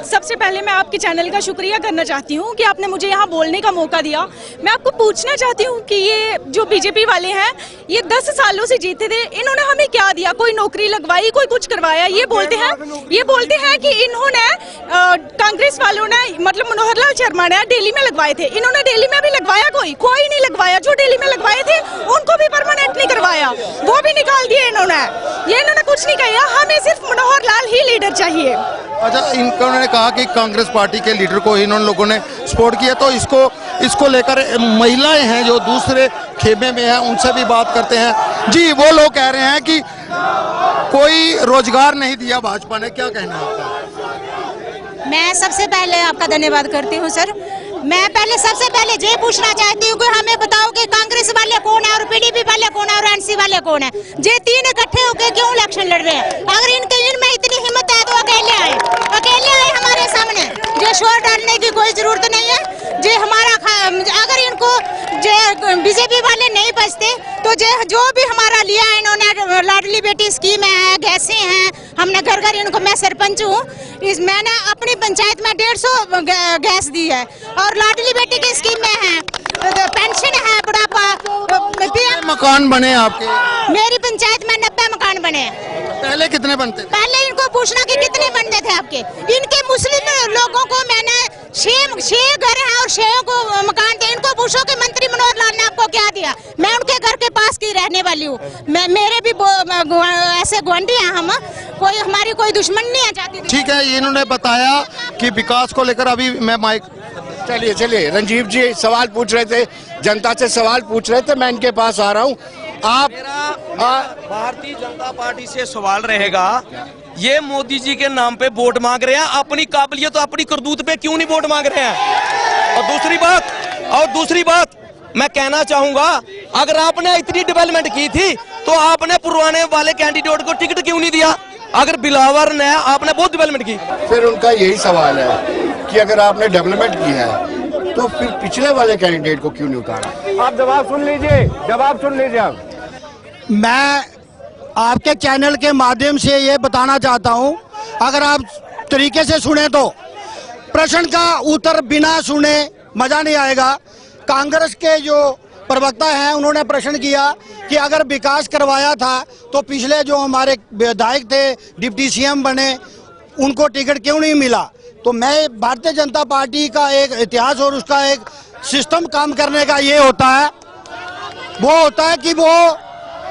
सबसे पहले मैं आपके चैनल का शुक्रिया करना चाहती हूँ कि आपने मुझे यहाँ बोलने का मौका दिया। मैं आपको पूछना चाहती हूँ कि ये जो बीजेपी वाले हैं, ये 10 सालों से जीते थे, इन्होंने हमें क्या दिया? कोई नौकरी लगवाई, कोई कुछ करवाया? ये बोलते हैं कि इन्होंने कांग्रेस वालों ने, मतलब मनोहर लाल शर्मा ने दिल्ली में लगवाए थे। इन्होंने दिल्ली में भी लगवाया? कोई नहीं लगवाया। जो दिल्ली में लगवाए थे उनको भी परमानेंट नहीं करवाया, वो भी निकाल दिए इन्होंने। कुछ नहीं कहा, हमें सिर्फ मनोहर लाल ही लीडर चाहिए। अच्छा, इन्होंने कहा कि कांग्रेस पार्टी के लीडर को इन लोगों ने सपोर्ट किया, तो इसको लेकर महिलाएं हैं जो दूसरे खेमे में हैं, उनसे भी बात करते हैं। जी, वो लोग कह रहे हैं कि कोई रोजगार नहीं दिया भाजपा ने, क्या कहना है आपका? मैं सबसे पहले आपका धन्यवाद करती हूँ सर। मैं सबसे पहले ये पूछना चाहती हूँ कि हमें बताओ कि कांग्रेस वाले कौन है और पीडीपी वाले कौन है और एनसी वाले कौन है? ये तीन इकट्ठे होकर क्यों इलेक्शन लड़ रहे हैं? अगर इनमें इतनी हिम्मत है तो अकेले आए हमारे सामने। ये शोर डालने की कोई जरूरत नहीं है। जे हमारा अगर इनको बीजेपी वाले नहीं बचते तो जो भी हमारा लिया है इन्होंने, लाडली बेटी स्कीम है, गैसें हैं, हमने घर घर इनको, मैं सरपंच हूँ, मैंने अपनी पंचायत में 150 गैस दी है और लाडली बेटी की स्कीम में है, पेंशन है, बुढ़ापा। मकान बने आपके? मेरी पंचायत में 90 मकान बने। पहले कितने बनते थे? पहले इनको पूछना कि कितने बनते थे आपके। इनके मुस्लिम लोगों को मैंने 6 घर हैं और 6 को मकान थे। इनको पूछो कि मंत्री मनोहर लाल ने आपको क्या दिया। मैं उनके घर के पास की रहने वाली हूँ, मेरे भी ऐसे गुआंढी हैं हम, हमारी कोई दुश्मन नहीं है जाती। ठीक है, इन्होंने बताया कि विकास को लेकर अभी मैं माइक। चलिए रंजीव जी सवाल पूछ रहे थे, जनता से सवाल पूछ रहे थे, मैं इनके पास आ रहा हूँ। भारतीय जनता पार्टी से सवाल रहेगा, ये मोदी जी के नाम पे वोट मांग रहे हैं, अपनी काबिलियत, अपनी करतूत पे क्यों नहीं वोट मांग रहे हैं? और दूसरी बात मैं कहना चाहूंगा, अगर आपने इतनी डेवलपमेंट की थी तो आपने पुराने वाले कैंडिडेट को टिकट क्यों नहीं दिया? अगर बिलावर ने, आपने बहुत डेवलपमेंट की। फिर उनका यही सवाल है कि अगर आपने डेवलपमेंट की है तो फिर पिछले वाले कैंडिडेट को क्यों नहीं उतारा? आप जवाब सुन लीजिए आप। मैं आपके चैनल के माध्यम से ये बताना चाहता हूँ, अगर आप तरीके से सुने तो प्रश्न का उत्तर बिना सुने मजा नहीं आएगा। कांग्रेस के जो प्रवक्ता हैं उन्होंने प्रश्न किया कि अगर विकास करवाया था तो पिछले जो हमारे विधायक थे, डिप्टी सीएम बने, उनको टिकट क्यों नहीं मिला? तो मैं भारतीय जनता पार्टी का एक इतिहास और उसका एक सिस्टम काम करने का ये होता है, वो होता है कि वो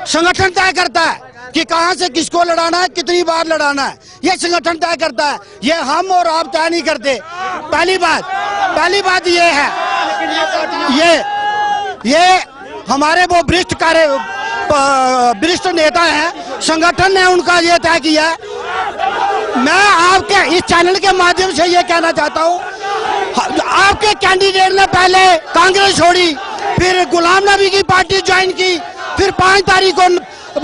संगठन तय करता है कि कहां से किसको लड़ाना है, कितनी बार लड़ाना है, ये संगठन तय करता है। ये हम और आप तय नहीं करते। पहली बात ये है, ये हमारे वो वरिष्ठ नेता हैं, संगठन ने उनका ये तय किया है। मैं आपके इस चैनल के माध्यम से ये कहना चाहता हूँ, आपके कैंडिडेट ने पहले कांग्रेस छोड़ी, फिर गुलाम नबी की पार्टी ज्वाइन की, फिर 5 तारीख को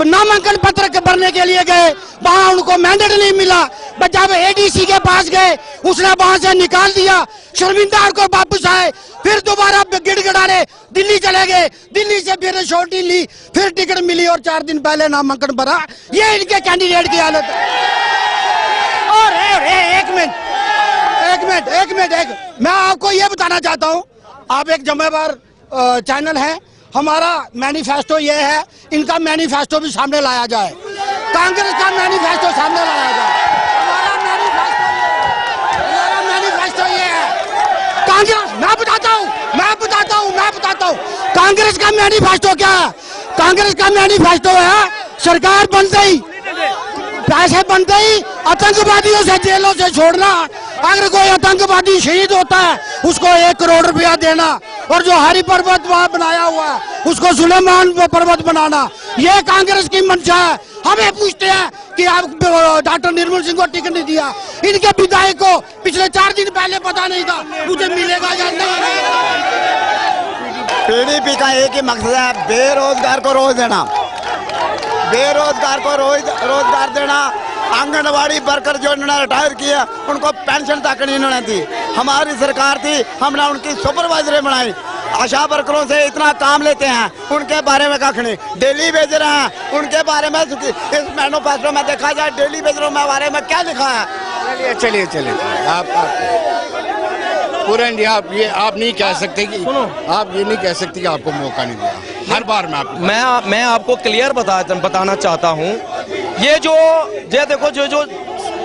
नामांकन पत्र भरने के लिए गए, वहां उनको मैंडेट नहीं मिला। जब एडीसी के पास गए उसने वहां से निकाल दिया, शर्मिंदा होकर वापस आए, फिर दोबारा गिड़गिड़ाने दिल्ली चले गए, दिल्ली से फिर छोटी ली, फिर टिकट मिली और 4 दिन पहले नामांकन भरा। ये इनके कैंडिडेट की हालत है। और एक मिनट, मैं आपको ये बताना चाहता हूँ, आप एक जिम्मेदार चैनल है, हमारा मैनिफेस्टो ये है, इनका मैनिफेस्टो भी सामने लाया जाए, कांग्रेस का मैनिफेस्टो सामने लाया जाए। हमारा मैनिफेस्टो ये है, कांग्रेस, मैं बताता हूँ, कांग्रेस का मैनिफेस्टो क्या है? कांग्रेस का मैनिफेस्टो है, सरकार बनते ही, पैसे बनते ही आतंकवादियों से जेलों से छोड़ना, अगर कोई आतंकवादी शहीद होता है उसको 1 करोड़ रुपया देना, और जो हरि पर्वत वहां बनाया हुआ है उसको सुलेमान पर्वत बनाना, ये कांग्रेस की मंशा है। हमें पूछते हैं कि आप डॉक्टर निर्मल सिंह को टिकट नहीं दिया, इनके विधायक को पिछले 4 दिन पहले पता नहीं था मुझे मिलेगा या नहीं। पीडीपी का एक ही मकसद है, बेरोजगार को रोज देना, बेरोजगार को रोजगार देना। आंगनवाड़ी वर्कर जो इन्होंने रिटायर किया उनको पेंशन तक नहीं इन्होंने दी। हमारी सरकार थी, हमने उनकी सुपरवाइजरें बनाई, आशा वर्करों से इतना काम लेते हैं, उनके बारे में कख नहीं। डेली वेज रहे हैं, उनके बारे में इस मैनिफेस्टो में देखा जाए डेली वेजरों के बारे में क्या लिखा है। चलिए आप पूरा इंडिया आप नहीं कह सकते कि आप ये नहीं कह सकते कि आपको मौका नहीं दिया। हर बार मैं आपको क्लियर बताना चाहता हूँ, ये देखो जो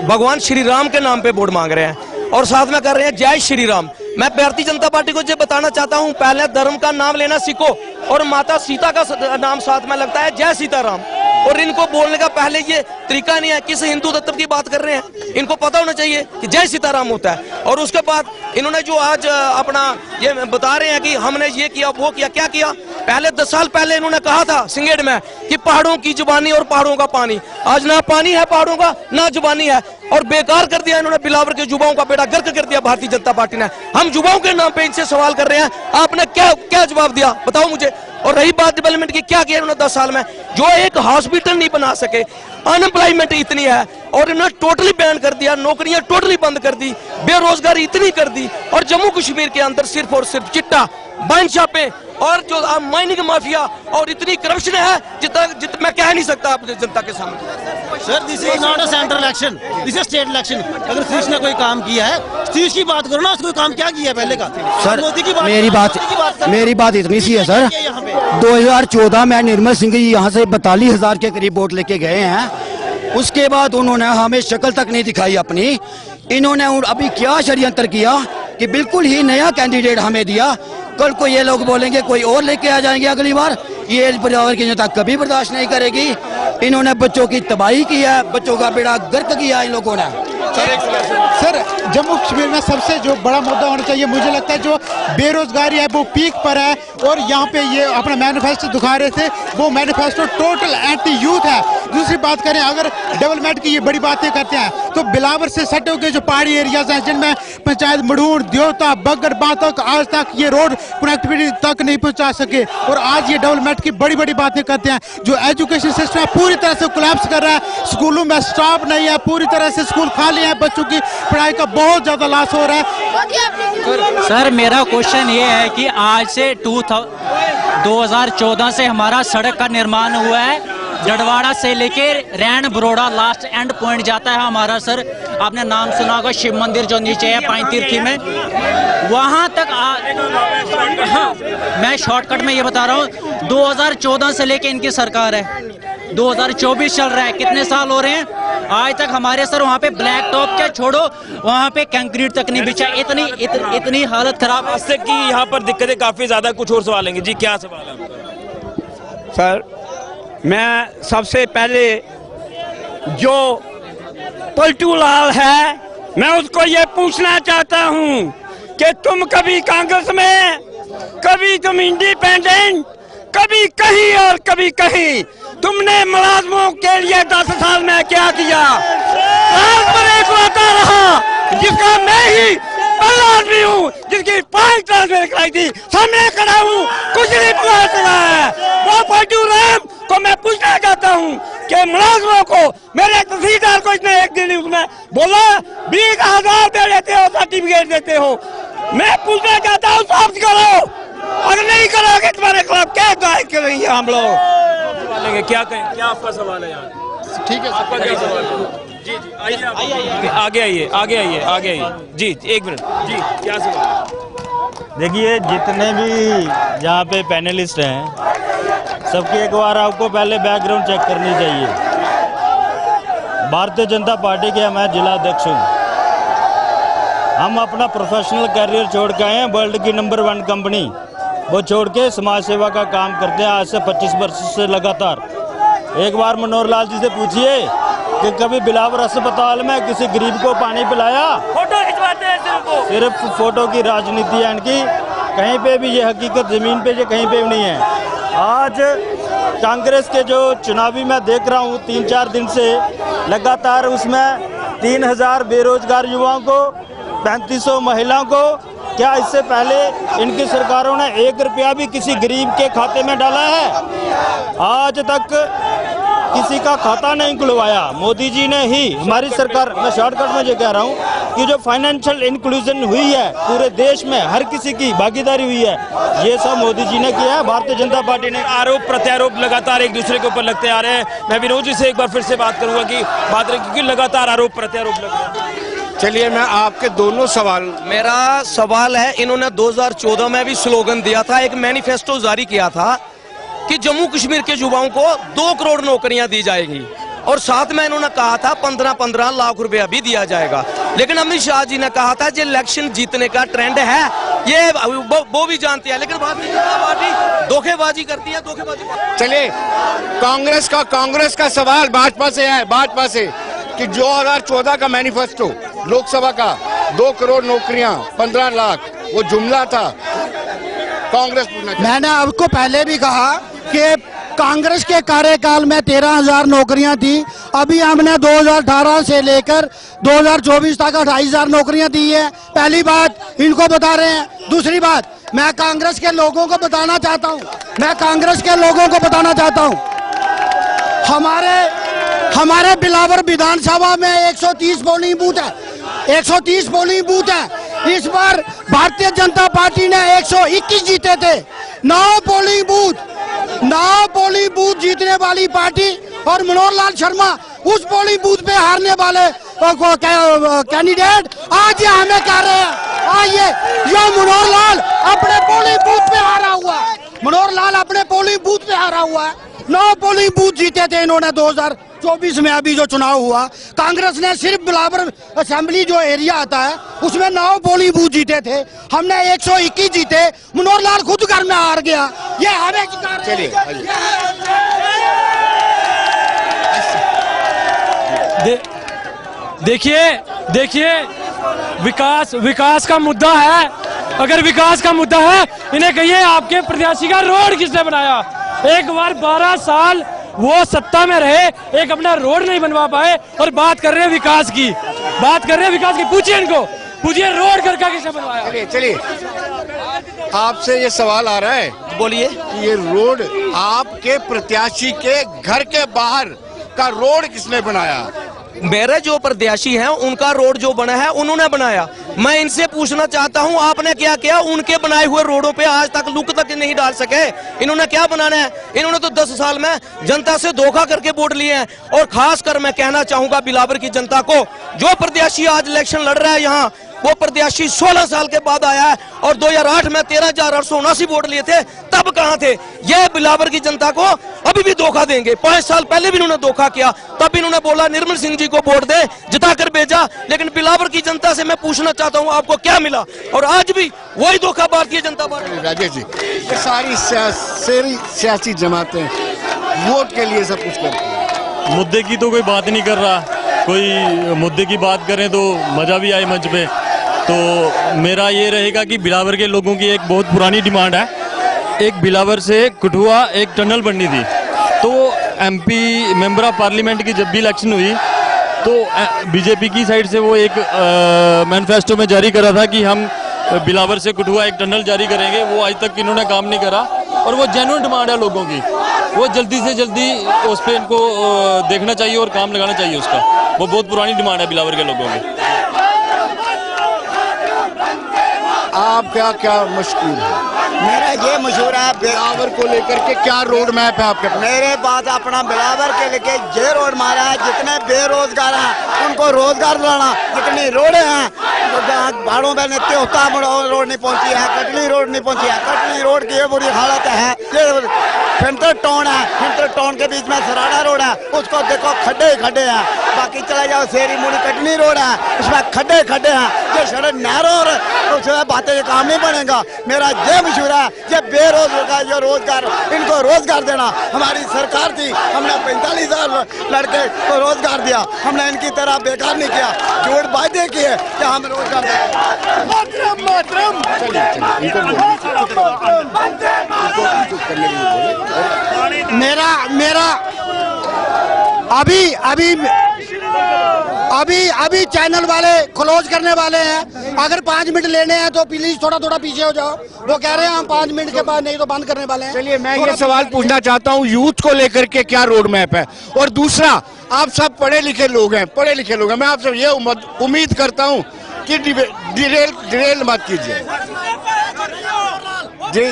भगवान श्री राम के नाम पे वोट मांग रहे हैं और साथ में कर रहे हैं जय श्री राम। मैं भारतीय जनता पार्टी को ये बताना चाहता हूँ, पहले धर्म का नाम लेना सीखो, और माता सीता का नाम साथ में लगता है जय सीताराम, और इनको बोलने का पहले ये तरीका नहीं है। किस हिंदू तत्व की बात कर रहे हैं, इनको पता होना चाहिए कि जय सीताराम होता है। और उसके बाद इन्होंने जो आज अपना ये बता रहे हैं कि हमने ये किया वो किया, क्या किया? पहले 10 साल पहले इन्होंने कहा था सिंगेट में कि पहाड़ों की जुबानी और पहाड़ों का पानी। आज ना पानी है पहाड़ों का, ना जुबानी है, और बेकार कर दिया इन्होंने। बिलावर के युवाओं का बेड़ा गर्क कर दिया भारतीय जनता पार्टी ने। हम युवाओं के नाम पे इनसे सवाल कर रहे हैं, आपने क्या जवाब दिया बताओ मुझे। और रही बात डेवलपमेंट की, क्या किया इन्होंने 10 साल में? जो एक हॉस्पिटल नहीं बना सके, अनएम्प्लॉयमेंट इतनी है, और इन्होंने टोटली बैन कर दिया, नौकरियां टोटली बंद कर दी, बेरोजगारी इतनी कर दी, और जम्मू कश्मीर के अंदर सिर्फ और सिर्फ चिट्टा, वाइन शॉपें और जो माइनिंग माफिया और इतनी करप्शन है जितना मैं कह नहीं सकता आपकी जनता के सामने। Sir, this is not a central election, this is state election. अगर सतीश ने कोई काम किया है, सतीश की बात करो ना, उसको काम क्या किया है पहले का? सर, मोदी की बात, मेरी बात इतनी सी है सर, 2014 में निर्मल सिंह जी यहाँ से 42,000 के करीब वोट लेके गए हैं। उसके बाद उन्होंने हमें शक्ल तक नहीं दिखाई अपनी। इन्होंने अभी क्या षड्यंत्र किया कि बिल्कुल ही नया कैंडिडेट हमें दिया। कल को ये लोग बोलेंगे कोई और लेके आ जाएंगे अगली बार, ये बिलावर की जनता कभी बर्दाश्त नहीं करेगी। इन्होंने बच्चों की तबाही की है, बच्चों का बेड़ा गर्क किया इन लोगों ने। सर, जम्मू कश्मीर में सबसे जो बड़ा मुद्दा होना चाहिए, मुझे लगता है जो बेरोजगारी है वो पीक पर है, और यहाँ पे ये अपना मैनिफेस्टो दिखा रहे थे, वो मैनिफेस्टो टोटल एंटी यूथ है। दूसरी बात करें, अगर डेवलपमेंट की ये बड़ी बातें करते हैं तो बिलावर से सटे होकर जो पहाड़ी एरियाज हैं जिनमें पंचायत मड़ूर, देवता, बगड़ तक आज तक ये रोड कनेक्टिविटी तक नहीं पहुंचा सके, और आज ये डेवलपमेंट की बड़ी बड़ी बातें करते हैं। जो एजुकेशन सिस्टम है पूरी तरह से कोलैप्स कर रहा है, स्कूलों में स्टाफ नहीं है, पूरी तरह से स्कूल खाली है, बच्चों की पढ़ाई का बहुत ज्यादा लॉस हो रहा है। सर, मेरा क्वेश्चन ये है कि आज से 2014 से हमारा सड़क का निर्माण हुआ है, डडवाड़ा से लेके रैन बरोड़ा लास्ट एंड पॉइंट जाता है हमारा सर। आपने नाम सुना होगा शिव मंदिर जो नीचे है पाइतीर्थी में, वहां तक मैं शॉर्टकट में ये बता रहा हूँ 2014 से लेके इनकी सरकार है, 2024 चल रहा है, कितने साल हो रहे हैं आज तक हमारे सर वहाँ पे ब्लैक टॉप क्या छोड़ो, वहाँ पे कंक्रीट तक नहीं बिछा। इतनी हालत खराब रास्ते की यहाँ पर दिक्कतें काफी ज्यादा। कुछ और सवाल लेंगे जी, क्या सवाल है? सर मैं सबसे पहले जो पलटू लाल है मैं उसको ये पूछना चाहता हूँ कि तुम कभी कांग्रेस में, कभी तुम इंडिपेंडेंट, कभी कहीं और कभी कहीं, तुमने मुलाजमों के लिए 10 साल में क्या किया? रात पर एक आता रहा जिसका मैं ही पहला आदमी हूँ, जिसकी 5 ट्रांसफर कराई थी, सामने खड़ा हूँ, कुछ नहीं पता चला है। वो पलटू राम को मैं पूछना चाहता हूँ कि मुलाजमों को, मेरे तहसीलदार को इसने एक दिन उसमें बोला 20,000 दे देते हो, सर्टिफिकेट देते हो। मैं पूछना चाहता हूँ साफ करो, अगर नहीं करोगे तुम्हारे खिलाफ क्या दायर करेंगे हम लोग? क्या कहें, क्या आपका सवाल है यहाँ? ठीक है, आपका क्या सवाल है? जी जी आइए, आगे आइए जी, 1 मिनट जी, क्या सवाल? देखिए जितने भी यहाँ पे पैनलिस्ट हैं सबकी एक बार आपको पहले बैकग्राउंड चेक करनी चाहिए। भारतीय जनता पार्टी के मैं जिला अध्यक्ष हूँ। हम अपना प्रोफेशनल कैरियर छोड़ के आए हैं, वर्ल्ड की नंबर 1 कंपनी वो छोड़ के समाज सेवा का काम करते हैं आज से 25 वर्ष से लगातार। एक बार मनोहर लाल जी से पूछिए कि कभी बिलावर अस्पताल में किसी गरीब को पानी पिलाया? फोटो खिंचवाते हैं सिर्फ फोटो की राजनीति है इनकी, कहीं पे भी ये हकीकत ज़मीन पे ये कहीं पे भी नहीं है। आज कांग्रेस के जो चुनावी मैं देख रहा हूँ 3-4 दिन से लगातार, उसमें 3,000 बेरोजगार युवाओं को, 3500 महिलाओं को, क्या इससे पहले इनकी सरकारों ने 1 रुपया भी किसी गरीब के खाते में डाला है? आज तक किसी का खाता नहीं खुलवाया। मोदी जी ने ही, हमारी सरकार, मैं शॉर्टकट में ये कह रहा हूँ कि जो फाइनेंशियल इंक्लूजन हुई है पूरे देश में, हर किसी की भागीदारी हुई है, ये सब मोदी जी ने किया है, भारतीय जनता पार्टी ने। आरोप प्रत्यारोप लगातार एक दूसरे के ऊपर लगते आ रहे हैं। मैं विनोद जी से एक बार फिर से बात करूंगा कि बात रहे, क्योंकि लगातार आरोप प्रत्यारोप लग रहे हैं। चलिए मैं आपके दोनों सवाल, मेरा सवाल है, इन्होंने 2014 में भी स्लोगन दिया था, एक मैनिफेस्टो जारी किया था कि जम्मू कश्मीर के युवाओं को 2 करोड़ नौकरियां दी जाएगी, और साथ में इन्होंने कहा था 15-15 लाख रुपया भी दिया जाएगा। लेकिन अमित शाह जी ने कहा था जो इलेक्शन जीतने का ट्रेंड है ये वो भी जानते हैं, लेकिन भारतीय जनता पार्टी धोखेबाजी करती है, धोखेबाजी। चलिए कांग्रेस का सवाल भाजपा से है, भाजपा से कि 2014 का मैनिफेस्टो लोकसभा का 2 करोड़ नौकरियां 15 लाख, वो जुमला था। कांग्रेस मैंने आपको पहले भी कहा कि कांग्रेस के कार्यकाल में 13,000 नौकरियां थी, अभी हमने 2018 से लेकर 2024 तक 28,000 नौकरियां दी है। पहली बात इनको बता रहे हैं। दूसरी बात मैं कांग्रेस के लोगों को बताना चाहता हूं, हमारे बिलावर विधानसभा में 130 पोलिंग बूथ है, 130 पोलिंग बूथ है। इस बार भारतीय जनता पार्टी ने 121 जीते थे। 9 पोलिंग बूथ जीतने वाली पार्टी, और मनोहर लाल शर्मा उस पोलिंग बूथ पे हारने वाले कैंडिडेट आज ये हमें कह रहे हैं आइए ये मनोहर लाल अपने पोलिंग बूथ पे हारा हुआ है। मनोहर लाल अपने पोलिंग बूथ पे हारा हुआ है। 9 पोलिंग बूथ जीते थे इन्होंने 2024 में। अभी जो चुनाव हुआ कांग्रेस ने सिर्फ बिलावर असेंबली जो एरिया आता है उसमें 9 पोलिंग बूथ जीते थे, हमने 121 जीते। मनोहर लाल खुद घर में हार गया, ये हमें देखिए विकास का मुद्दा है। अगर विकास का मुद्दा है, इन्हें कहिए आपके प्रत्याशी का रोड किसने बनाया? एक बार 12 साल वो सत्ता में रहे, एक अपना रोड नहीं बनवा पाए, और बात कर रहे हैं विकास की, पूछिए इनको, पूछिए रोड घर का किसने बनवाया? चलिए आपसे ये सवाल आ रहा है, बोलिए। ये रोड आपके प्रत्याशी के घर के बाहर का रोड किसने बनाया? मेरे जो प्रत्याशी हैं उनका रोड जो बना है उन्होंने बनाया। मैं इनसे पूछना चाहता हूं आपने क्या किया? उनके बनाए हुए रोडों पे आज तक लुक तक नहीं डाल सके। इन्होंने क्या बनाना है? इन्होंने तो 10 साल में जनता से धोखा करके वोट लिए हैं। और खासकर मैं कहना चाहूंगा बिलावर की जनता को, जो प्रत्याशी आज इलेक्शन लड़ रहा है यहाँ, वो प्रत्याशी 16 साल के बाद आया है और 2008 में 13,879 वोट लिए थे, तब कहां थे? ये बिलावर की जनता को अभी भी धोखा देंगे। 5 साल पहले भी इन्होंने धोखा किया, तब इन्होंने बोला निर्मल सिंह जी को वोट दे, जिताकर भेजा। लेकिन बिलावर की जनता से मैं पूछना चाहता हूं आपको क्या मिला? और आज भी वही धोखा भारतीय जनता पार्टी। राजेश जी, ये सारी सियासी जमातें वोट के लिए सब कुछ करती हैं। मुद्दे की तो कोई बात नहीं कर रहा, कोई मुद्दे की बात करें तो मज़ा भी आए मंच पे। तो मेरा ये रहेगा कि बिलावर के लोगों की एक बहुत पुरानी डिमांड है, एक बिलावर से कठुआ एक टनल बननी थी। तो एमपी मेंबर ऑफ पार्लियामेंट की जब भी इलेक्शन हुई तो बीजेपी की साइड से वो एक मैनिफेस्टो में जारी करा था कि हम बिलावर से कठुआ एक टनल जारी करेंगे। वो आज तक इन्होंने काम नहीं करा और वो जेन्युइन डिमांड है लोगों की, वो जल्दी से जल्दी उस पर इनको देखना चाहिए और काम लगाना चाहिए उसका। वो बहुत पुरानी डिमांड है बिलावर के लोगों की। आपका क्या मशहूर है? मेरा ये मशहूर है बिलावर को लेकर के क्या रोड मैप है आपके पास? मेरे पास अपना बिलावर के लेके ये रोड मारा है, जितने बेरोजगार हैं उनको रोजगार दिलाना, जितनी रोडें हैं भाड़ों में नित्य होता रोड नहीं पहुंची है, कटनी रोड नहीं पहुंची है। कटनी रोड की ये बुरी हालत है। ये फिंटर टाउन है, फिंटर टाउन के बीच में सराड़ा रोड है, उसको देखो खड्डे ही खड्डे हैं। बाकी चले जाओ शेरी मुड़ी कटनी रोड है, उसमें खड्डे खड्डे हैं। ये सड़क नहरों और उसमें बातें काम नहीं बनेगा। मेरा ये मशहूर है, ये बेरोजगार जो रोजगार, इनको रोजगार देना हमारी सरकार थी। हमने 45,000 लड़के को रोजगार दिया, हमने इनकी तरह बेकार नहीं किया। झूठ वादे किए कि हम रोजगार मेरा अभी चैनल वाले क्लोज करने वाले हैं। अगर 5 मिनट लेने हैं तो प्लीज थोड़ा पीछे हो जाओ। वो कह रहे हैं हम 5 मिनट के बाद नहीं तो बंद करने वाले हैं। चलिए, मैं ये सवाल पूछना चाहता हूँ, यूथ को लेकर के क्या रोड मैप है? और दूसरा, आप सब पढ़े लिखे लोग हैं, मैं आपसे ये उम्मीद करता हूँ कि डिरेल मत कीजिए जी।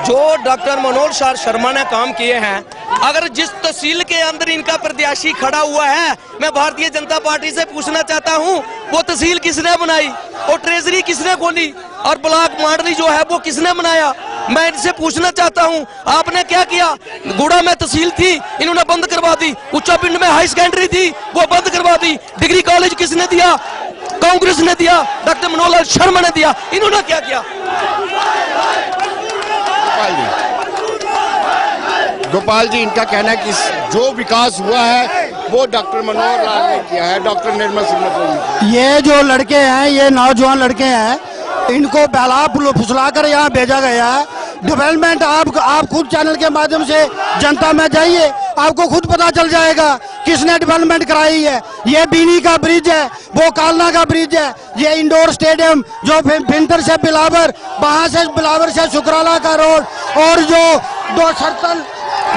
जो डॉक्टर मनोज शर्मा ने काम किए हैं, अगर जिस तहसील के अंदर इनका प्रत्याशी खड़ा हुआ है, मैं भारतीय जनता पार्टी से पूछना चाहता हूं वो तहसील किसने बनाई और ट्रेजरी किसने खोली और ब्लॉक मॉडली जो है वो किसने बनाया? मैं इनसे पूछना चाहता हूं आपने क्या किया? गुड़ा में तहसील थी, इन्होंने बंद करवा दी। उच्चा पिंड में हाई सेकेंडरी थी, वो बंद करवा दी। डिग्री कॉलेज किसने दिया? कांग्रेस ने दिया, डॉक्टर मनोज शर्मा ने दिया। इन्होंने क्या किया? गोपाल जी, इनका कहना है कि जो विकास हुआ है वो डॉक्टर मनोहर लाल ने किया है, डॉक्टर निर्मल सिंह ने किया। ये जो लड़के हैं, ये नौजवान लड़के हैं, इनको बहला फुसला कर यहाँ भेजा गया है। डेवलपमेंट आप खुद चैनल के माध्यम से जनता में जाइए, आपको खुद पता चल जाएगा किसने डेवलपमेंट कराई है। ये बीनी का ब्रिज है, वो कालना का ब्रिज है, ये इंडोर स्टेडियम जो फिंतर से बिलावर, वहाँ से बिलावर से शुक्राला का रोड, और जो 2 सर्कल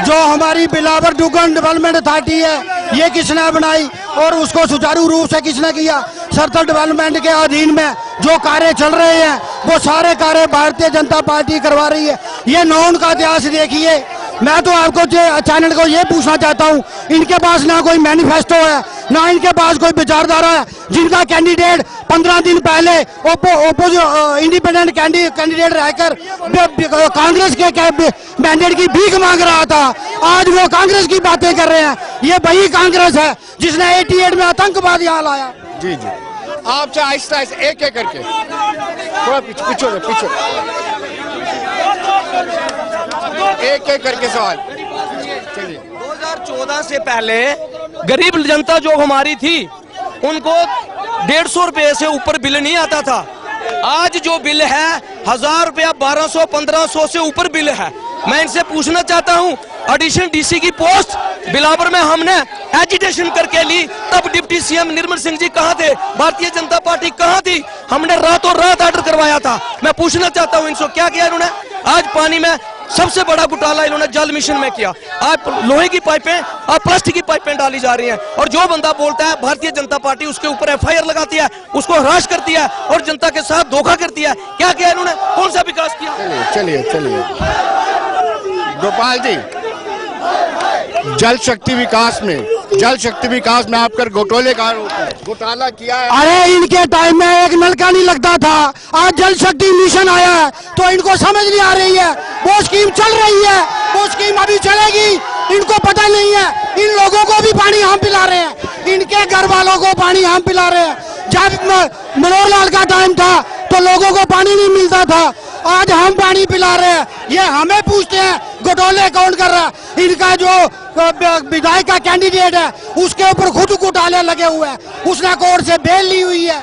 जो हमारी बिलावर डुगन डेवलपमेंट अथॉरिटी है, ये किसने बनाई और उसको सुचारू रूप से किसने किया? सर्कल डेवलपमेंट के अधीन में जो कार्य चल रहे हैं वो सारे कार्य भारतीय जनता पार्टी करवा रही है। ये नौन का इतिहास देखिए। मैं तो आपको चैनल को ये पूछना चाहता हूँ, इनके पास ना कोई मैनिफेस्टो है, ना इनके पास कोई विचारधारा है। जिनका कैंडिडेट 15 दिन पहले इंडिपेंडेंट कैंडिडेट रहकर कांग्रेस के मैंडेट की भीख मांग रहा था, आज वो कांग्रेस की बातें कर रहे हैं। ये वही कांग्रेस है जिसने 88 में आतंकवाद यहाँ लाया। जी जी, आपसे आहिस्ता आहिस्ता एक करके थोड़ा पीछे एक करके सवाल। चलिए, 2014 से पहले गरीब जनता जो हमारी थी उनको 150 रुपए से ऊपर बिल नहीं आता था। आज जो बिल है 1000 रुपया, 1200, 1500 से ऊपर बिल है। मैं इनसे पूछना चाहता हूं, एडिशनल डीसी की पोस्ट बिलावर में हमने एजिटेशन करके ली, तब डिप्टी सीएम निर्मल सिंह जी कहां थे? भारतीय जनता पार्टी कहां थी? हमने रातों रात ऑर्डर करवाया था। मैं पूछना चाहता हूं इनसे क्या किया इन्होंने? आज पानी में सबसे बड़ा घोटाला इन्होंने जल मिशन में किया। आप लोहे की पाइपें, आप प्लास्टिक की पाइपें डाली जा रही हैं, और जो बंदा बोलता है भारतीय जनता पार्टी उसके ऊपर एफआईआर लगाती है, उसको हरास करती है और जनता के साथ धोखा करती है। क्या किया इन्होंने, कौन सा विकास किया? चलिए चलिए गोपाल जी, जल शक्ति विकास में आपकर घोटाला किया है। अरे इनके टाइम में एक नलका नहीं लगता था, आज जल शक्ति मिशन आया है तो इनको समझ नहीं आ रही है। वो स्कीम चल रही है, वो स्कीम अभी चलेगी, इनको पता नहीं है। इन लोगों को भी पानी हम पिला रहे हैं, इनके घर वालों को पानी हम पिला रहे हैं। जब मनोहर लाल का टाइम था तो लोगों को पानी नहीं मिलता था, आज हम पानी पिला रहे हैं। ये हमें पूछते हैं घोटाले कौन कर रहा है। इनका जो विधायक का कैंडिडेट है उसके ऊपर खुद घोटाले लगे हुए हैं, उसने कोर्ट से बेल ली हुई है।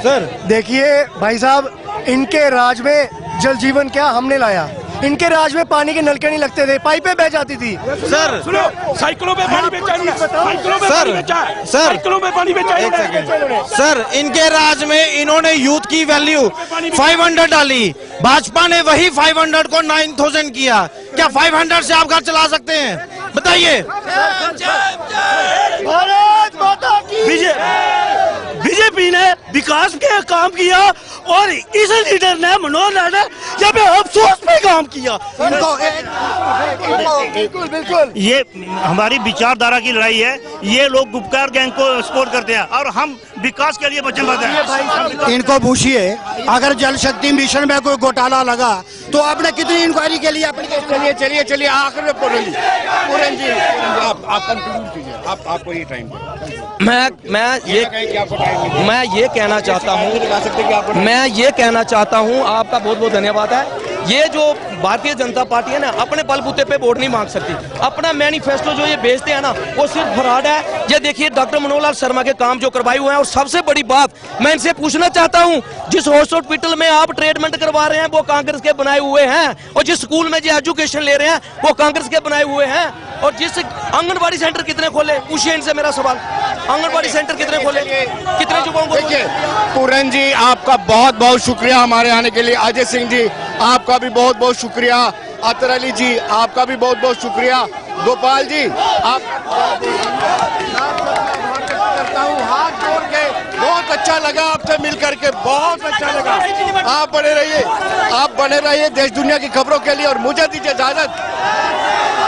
सर देखिए भाई साहब, इनके राज में जल जीवन क्या हमने लाया, इनके राज में पानी के नलके नहीं लगते थे, पाइपें बह जाती थी। सर सुनो, साइकिलों में पानी बेचा है, साइकिलों में पानी बेचा है, साइकिलों में पानी बेचा है। सर इनके राज में इन्होंने यूथ की वैल्यू 500 डाली, भाजपा ने वही 500 को 9000 किया। क्या 500 से आप घर चला सकते हैं, बताइए? बीजेपी ने विकास के काम किया और इस लीडर ने, मनोहर लाल ने, जब अफसोस पे काम किया। बिल्कुल बिल्कुल, ये हमारी विचारधारा की लड़ाई है। ये लोग गुपकार गैंग को सपोर्ट करते हैं और हम विकास के लिए वचनबद्ध हैं। इनको पूछिए, अगर जल शक्ति मिशन में कोई घोटाला लगा तो आपने कितनी इंक्वायरी के लिए चलिए चलिए चलिए आखिर में पूरन जी आप कंक्लूड कीजिए, आपको ये टाइम मैं ये कहना चाहता हूँ, आपका बहुत बहुत धन्यवाद है। ये जो भारतीय जनता पार्टी है ना, अपने बलबूते पे वोट नहीं मांग सकती। अपना मैनिफेस्टो जो ये भेजते हैं ना, वो सिर्फ फ्रॉड है। ये देखिए डॉक्टर मनोहर लाल शर्मा के काम जो करवाए हुए हैं, और सबसे बड़ी बात मैं इनसे पूछना चाहता हूँ, जिस हॉस्पिटल में आप ट्रीटमेंट करवा रहे हैं वो कांग्रेस के बनाए हुए हैं, और जिस स्कूल में जो एजुकेशन ले रहे हैं वो कांग्रेस के बनाए हुए हैं, और जिस आंगनबाड़ी सेंटर कितने खोले, पूछिए इनसे मेरा सवाल, आंगनबाड़ी सेंटर कितने खोले, कितने युवाओं को? पूरन जी आपका बहुत बहुत शुक्रिया हमारे आने के लिए। अजय सिंह जी आपका भी बहुत बहुत शुक्रिया। अतर अली जी आपका भी बहुत बहुत शुक्रिया। गोपाल जी आप करता हूँ हाथ जोड़ के, बहुत अच्छा लगा आपसे मिल करके, बहुत अच्छा लगा। आप बने रहिए देश दुनिया की खबरों के लिए, और मुझे दीजिए इजाजत।